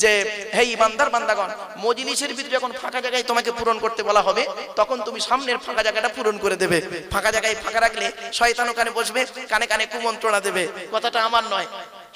যে হে ঈমানদার বান্দাগণ, মজলিসের ভিতরে যখন ফাঁকা জায়গায় তোমাকে পূরণ করতে বলা হবে, তখন তুমি সামনের ফাঁকা জায়গাটা পূরণ করে দেবে। ফাঁকা জায়গায় ফাঁকা রাখলে শয়তান ওখানে বসবে, কানে কানে কুমন্ত্রণা দেবে। কথাটা আমার নয়,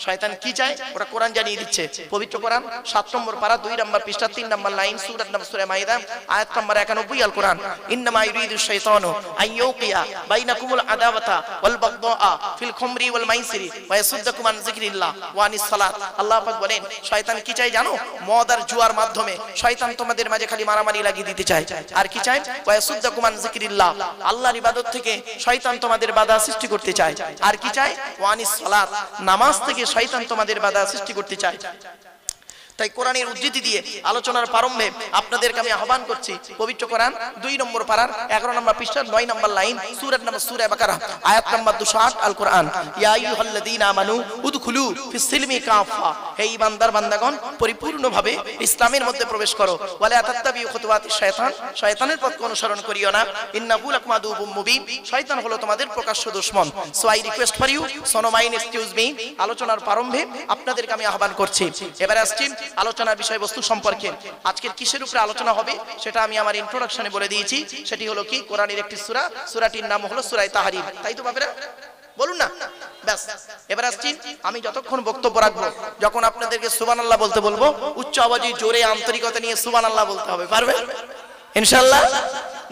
শয়তান কি চায় ওটা কোরআন জানিয়ে দিচ্ছে। পবিত্র কোরআন 7 নম্বর পারা 2 নম্বর পৃষ্ঠা 3 নম্বর লাইন, সূরার নাম সূরা মাইদা, আয়াত নম্বর 91, আল কোরআন। ইন্নামা ইউরিদু শাইতানু আইয়ুকিয়া বাইনাকুমুল আদাওয়াতা ওয়াল বাগদাআ ফিল খুমরি ওয়াল মাইসিরি ওয়া ইয়াসুদ্দাকুম আন যিকরিল্লাহ ওয়া আনিস সালাত। আল্লাহ পাক বলেন, শয়তান কি চায় জানো? মদ আর জুয়ার মাধ্যমে শয়তান তোমাদের মাঝে খালি মারামারি লাগিয়ে দিতে চায়। আর কি চায়? ওয়া ইয়াসুদ্দাকুম আন যিকরিল্লাহ, আল্লাহর ইবাদত থেকে শয়তান তোমাদের বাধা সৃষ্টি করতে চায়। আর কি চায়? ওয়া আনিস সালাত, নামাজ থেকে শয়তান তোমাদের বাধা সৃষ্টি করতে চায়। তাই কোরআনের উদ্ধৃতি দিয়ে আলোচনার প্রারম্ভে আপনাদেরকে আমি আহ্বান করছি, পবিত্র কোরআন 2 নম্বর পারার 11 নম্বর পৃষ্ঠা 9 নম্বর লাইন, সূরার নাম সূরা বাকারা, আয়াত নম্বর 208, আল কোরআন। ইয়া আইয়ুহাল্লাযীনা আমানু উদখুলু ফিস সিলমি কাফা, হে ঈমানদার বান্দাগণ পরিপূর্ণভাবে ইসলামের মধ্যে প্রবেশ করো। ওয়ালা তাত্তাবিউ খুতুওয়াতিশ শায়তান, শয়তানের পথকে অনুসরণ করিও না। ইন্নাহু লাকুম আদুউম মুবিন, শয়তান হলো তোমাদের প্রকাশ্য দুশমন। So I request for you, so no mind excuse me, আলোচনার প্রারম্ভে আপনাদেরকে আমি আহ্বান করছি। এবারে আসছি আলোচনার বিষয়বস্তু সম্পর্কে। আজকের কিসের উপরে আলোচনা হবে সেটা আমি আমার ইন্ট্রোডাকশনে বলে দিয়েছি। সেটি হলো কি? কোরআনের একটি সূরা, সূরাটির নাম হলো সূরা তাহরিম। তাই তো বাপেরা বলুন না? ব্যাস, এবার আসছি। আমি যতক্ষণ বক্তব্য রাখবো, যখন আপনাদেরকে সুবহানাল্লাহ বলতে বলবো, উচ্চ আওয়াজে জোরে আন্তরিকতা নিয়ে সুবহানাল্লাহ বলতে হবে। পারবে ইনশাআল্লাহ?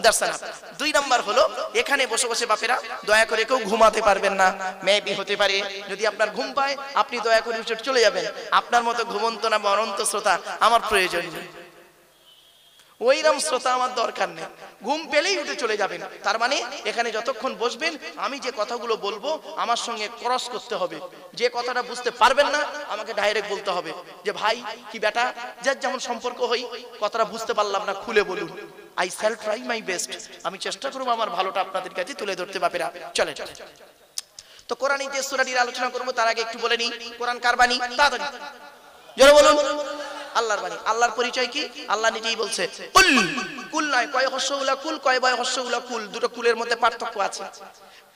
দর্শনা 2 নাম্বার হলো, এখানে বসে বসে বাপেরা দয়া করে কেউ ঘুমাতে পারবেন না। মেবি হতে পারে যদি আপনার ঘুম পায়, আপনি দয়া করে উঠে চলে যাবেন। আপনার মতো ঘুমন্ত না অনন্ত শ্রোতা আমার প্রয়োজন নেই, ওইরকম শ্রোতা আমার দরকার নেই। ঘুম পেলেই উঠে চলে যাবেন। তার মানে এখানে যতক্ষণ বসবেন, আমি যে কথাগুলো বলবো আমার সঙ্গে ক্রস করতে হবে। যে কথাটা বুঝতে পারবেন না আমাকে ডাইরেক্ট বলতে হবে যে ভাই কি বেটা, যার যেমন সম্পর্ক হই, কথাটা বুঝতে পারলাম না খুলে বলুন। I shall try my best, আমি চেষ্টা করবো আমার ভালোটা আপনাদের কাছে তুলে ধরতে। বাপেরা চলে চলে। তো কোরআনে যে সূরাটির আলোচনা করবো তার আগে একটু বলে নিই, কোরআন কার বাণী? তাড়াতাড়ি জোরে বলুন। আল্লাহর বাণী। আল্লাহর পরিচয় কি? আল্লাহ নিজেই বলছে, কুল, কুল নয়, কয় হস্যউলা কুল, কয় বয় হস্যউলা কুল, দুটো কুলের মধ্যে পার্থক্য আছে।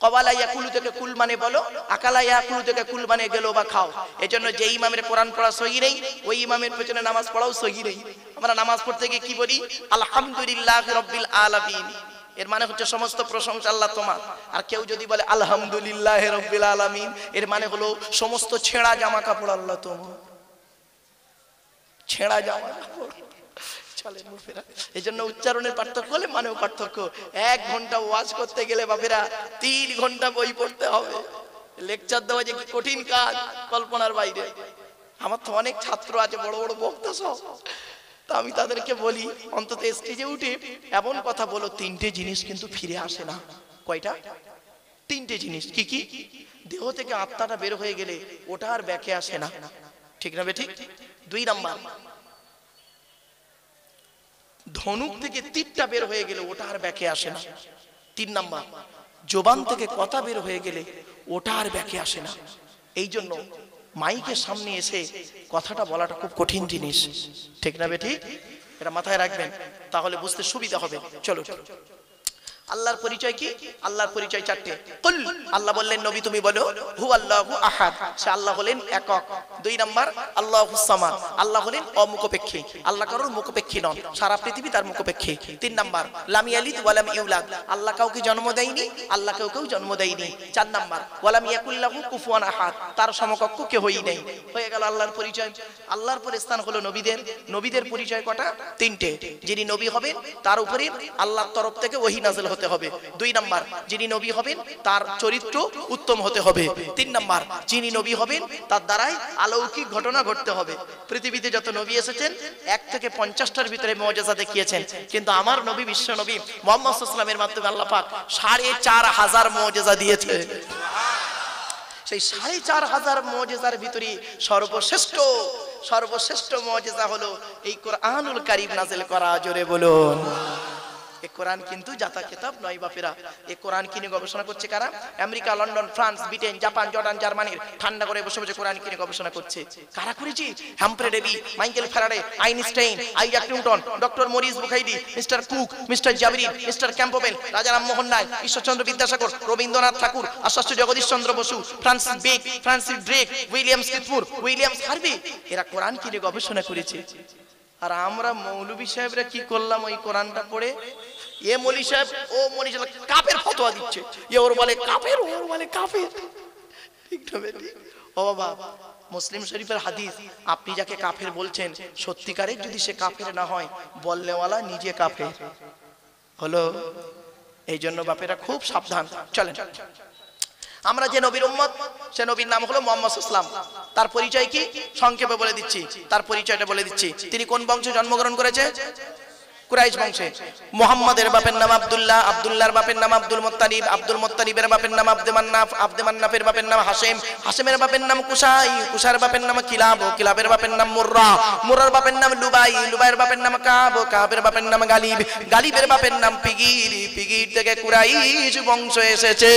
কবালা ইয়াকুলু থেকে কুল মানে বলো, আকালা ইয়াকুলু থেকে কুল মানে গেলো বা খাও। এজন্য যে ইমামের কোরআন পড়া সহি নেই, ওই ইমামের পেছনে নামাজ পড়াও সহি নেই। আমরা নামাজ পড়তে গিয়ে কি বলি? আলহামদুলিল্লাহি রাব্বিল আলামিন, এর মানে হচ্ছে সমস্ত প্রশংসা আল্লাহ তোমার। আর কেউ যদি বলে আলহামদুলিল্লাহি রাব্বিল আলামিন, এর মানে হলো সমস্ত ছেঁড়া জামা কাপড় আল্লাহ তোমার। ছেঁড়া জামা কাপড় চলে মুফেরা। এই জন্য উচ্চারণের পার্থক্য হলে মানেও পার্থক্য। 1 ঘন্টা ওয়াজ করতে গেলে বাপেরা 3 ঘন্টা বই পড়তে হবে। লেকচার দেওয়া যে কঠিন কাজ, কল্পনার বাইরে। আমার তো অনেক ছাত্র আছে, বড় বড় বক্তা সব, তো আমি তাদেরকে বলি অন্তত স্টেজে উঠে এমন কথা বলো 3টে জিনিস কিন্তু ফিরে আসে না। কয়টা? 3টে জিনিস। কি কি? দেহ থেকে আত্মাটা বের হয়ে গেলে ওটা আর ব্যাকে আসে না। ঠিক না বে ঠিক? 2 নাম্বার, ধনুক থেকে তীরটা বের হয়ে গেলে ওটা আর ব্যাকে আসে না। 3 নাম্বার, জবান থেকে কথা বের হয়ে গেলে ওটা আর ব্যাকে আসে না। এই জন্য মাইকের সামনে এসে কথাটা বলাটা খুব কঠিন জিনিস, ঠিক না বেটি? এটা মাথায় রাখবেন, তাহলে বুঝতে সুবিধা হবে। চলো, আল্লাহর পরিচয় কি? আল্লাহর পরিচয় 4টে। কুল, আল্লাহ বললেন নবী তুমি বলো, হু আল্লাহু আহাদ, সে আল্লাহ হলেন একক। 2 নাম্বার, আল্লাহুস সামাদ, আল্লাহ হলেন অমুখপেক্ষী, আল্লাহ কারোর মুখপেক্ষী নন, সারা পৃথিবী তার মুখপেক্ষী। 3 নাম্বার, লাম ইয়ালিদ ওয়া লাম ইউলাদ, আল্লাহ কাউকে জন্ম দেয়নি, আল্লাহ কেউ জন্ম দেয়নি। 4 নাম্বার, ওয়া লাম ইয়াকুল্লাহু কুফুয়ান আহাদ, তার সমকক্ষ কেউই নেই। হয়ে গেল আল্লাহর পরিচয়। আল্লাহর পরে স্থান হলো নবীদের। নবীদের পরিচয় কটা? 3টে। যিনি নবী হবেন তার উপরে আল্লাহর তরফ থেকে ওহী নাযিল হতে হবে। 2 নাম্বার, যিনি নবী হবেন তার চরিত্র উত্তম হতে হবে। 3 নাম্বার, যিনি নবী হবেন তার দ্বারাই অলৌকিক ঘটনা ঘটতে হবে। পৃথিবীতে যত নবী এসেছেন 1 থেকে 50টার ভিতরে মুজিজা দেখিয়েছেন, কিন্তু আমার নবী বিশ্ব নবী মুহাম্মদ সাল্লাল্লাহু আলাইহি ওয়াসাল্লামের মাধ্যমে আল্লাহ পাক 4500 মুজিজা দিয়েছে। সেই 4500 মুজিজার ভিতরে সর্বশ্রেষ্ঠ মুজিজা হলো এই কোরআনুল কারীম নাযিল করা। জোরে বলুন। এই কোরআন কিন্তু জাতা কিতাব নয় বাপেরা। এই কোরআন কিনে গবেষণা করছে কারা? America, London, France, Britain, Japan, Jordan, জার্মানির ঠান্ডা করে বসে বসে কোরআন কিনে গবেষণা করছে। কারা করেছে? Humphry Davy, Michael Faraday, Einstein, Isaac Newton, doctor Maurice Bucaille, mister Cook, mister জাবরিন, mister Campbell, Raja Rammohan Roy, Ishwarchandra Vidyasagar, Rabindranath Tagore, Acharya Jagadish Chandra Bose, Francis Beck, Francis Drake, William স্কিথমুর, উইলিয়াম হার্ভি, এরা কোরআন কিনে গবেষণা করেছে। আর আমরা মৌলভী সাহেবরা কি করলাম? ওই কোরআনটা পড়ে এ মৌলভী সাহেব ও মৌলভী সাহেব কাফের ফতোয়া দিচ্ছে, এ ওর বলে কাফের, ওর বলে কাফের, ঠিক না বেটি? ও বাবা, মুসলিম শরীফের হাদিস, আপনি যাকে কাফের বলছেন সত্যিকারের যদি সে কাফের না হয়, বলনেওয়ালা নিজে কাফের হলো। এই জন্য বাপেরা খুব সাবধান। চলেন, আমরা যে নবীর উম্মত, সে নবীর নাম হলো মুহাম্মদ সাল্লাল্লাহু আলাইহি ওয়াসাল্লাম। তার পরিচয় কি? সংক্ষেপে বলে দিচ্ছি, তার পরিচয়টা বলে দিচ্ছি। তিনি কোন বংশে জন্মগ্রহণ করেছে? কুরাইশ বংশে। মুহাম্মাদের বাপের নাম আব্দুল্লাহ, আব্দুল্লাহর বাপের নাম আব্দুল মুত্তালিব, আব্দুল মুত্তালিবের বাপের নাম আব্দে মান্নাফ, আব্দে মান্নাফের বাপের নাম হাশেম, হাশেমের বাপের নাম কুসাই, কুসার বাপের নাম কিলাব, কিলাবের বাপের নাম মুররা, মুররার বাপের নাম লুবাই, লুবাইয়ের বাপের নাম কাব, কাবের বাপের নাম গালিব, গালিবের বাপের নাম পিগির, পিগির থেকে কুরাইশ বংশ এসেছে।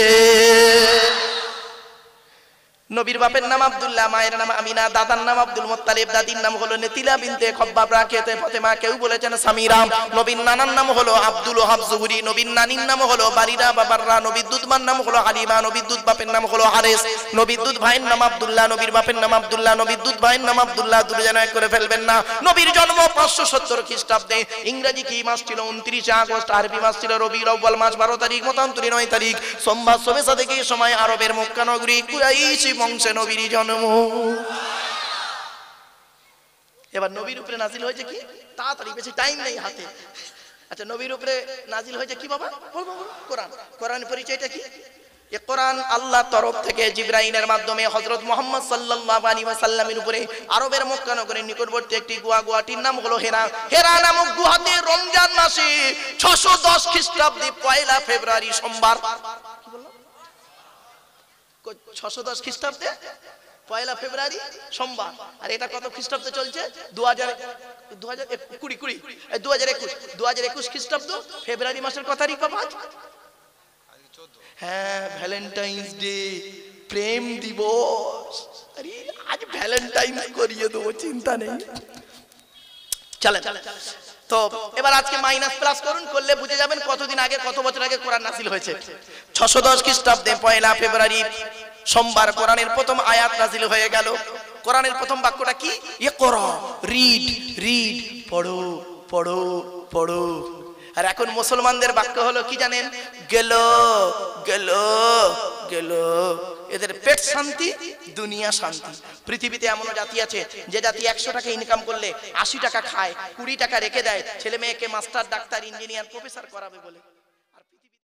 নবীর বাপের নাম আব্দুল্লাহ, মায়ের নাম আমিনা, দাদার নাম আব্দুল মুত্তালিব, দাদির নাম হলো নেতিলা বিনতে খব্বাব রাকিয়াতে ফাতেমা, কেউ বলেছেন সামিরা। নবীর নানার নাম হলো আব্দুল ওয়াহাব জুহরি, নবীর নানির নাম হলো বারিরা বাবাররা, নবীর দুধমার নাম হলো হালিমা, নবীর দুধ বাপের নাম হলো হারেস, নবীর দুধ ভাইয়ের নাম আব্দুল্লাহ, নবীর বাপের নাম আব্দুল্লাহ, নবীর দুধ ভাইয়ের নাম আব্দুল্লাহ, দুটো যেন এক করে ফেলবেন না। নবীর জন্ম 570 খ্রিস্টাব্দে। ইংরেজি কি মাস ছিল? 29 আগস্ট। আরবি মাস ছিল রবিউল আউয়াল মাস 12 তারিখ, মতান্তরে 9 তারিখ, সোমবার সবে সাদেকে সময় আরবের মক্কা নগরী কুরাইশ বংশে নবীর জন্ম। এবার নবীর উপরে নাজিল হয়েছে কি? তাড়াতাড়ি, বেশি টাইম নেই হাতে। আচ্ছা, নবীর উপরে নাজিল হয়েছে কি বাবা? বলবো, কোরআন। কোরআন পরিচয়টা কি? এই কোরআন আল্লাহর তরফ থেকে জিবরাইলের মাধ্যমে হযরত মুহাম্মদ সাল্লাল্লাহু আলাইহি ওয়াসাল্লামের উপরে আরবের মক্কা নগরীর নিকটবর্তী একটি গুহাটির নাম হলো হেরা। হেরা নামক গুহাতে রমজান মাসে 610 খ্রিস্টাব্দে 1 ফেব্রুয়ারি সোমবার, কি বললাম? 610 খ্রিস্টাব্দে 1 ফেব্রুয়ারি সোমবার। আর এটা কত খ্রিস্টাব্দে চলছে? 2021 খ্রিস্টাব্দ ফেব্রুয়ারি মাসের কত তারিখ বাবা? হ্যাঁ, ভ্যালেন্টাইন্স ডে, প্রেম দিবস। আরে আজ ভ্যালেন্টাইন্স করিয়ে দেবো, চিন্তা নেই। চলেন, তো এবার আজকে মাইনাস প্লাস করুন, করলে বুঝে যাবেন কতদিন আগে, কত বছর আগে কোরআন নাযিল হয়েছে। 610 খ্রিস্টাব্দে 1 ফেব্রুয়ারি সোমবার কোরআনের প্রথম আয়াত নাযিল হয়ে গেল। কোরআনের প্রথম বাক্যটা কি? ইকরা, রিড, রিড, পড়ো, পড়ো, পড়ো। আর এখন মুসলমানদের বাক্য হলো কি জানেন? গেল, গেল, গেল। এদের পেট শান্তি, দুনিয়া শান্তি। পৃথিবীতে এমন জাতি আছে যে জাতি 100 টাকা ইনকাম করলে 80 টাকা খায়, 20 টাকা রেখে দেয় ছেলে মেয়েকে মাস্টার, ডাক্তার, ইঞ্জিনিয়ার, প্রফেসর করাবে বলে।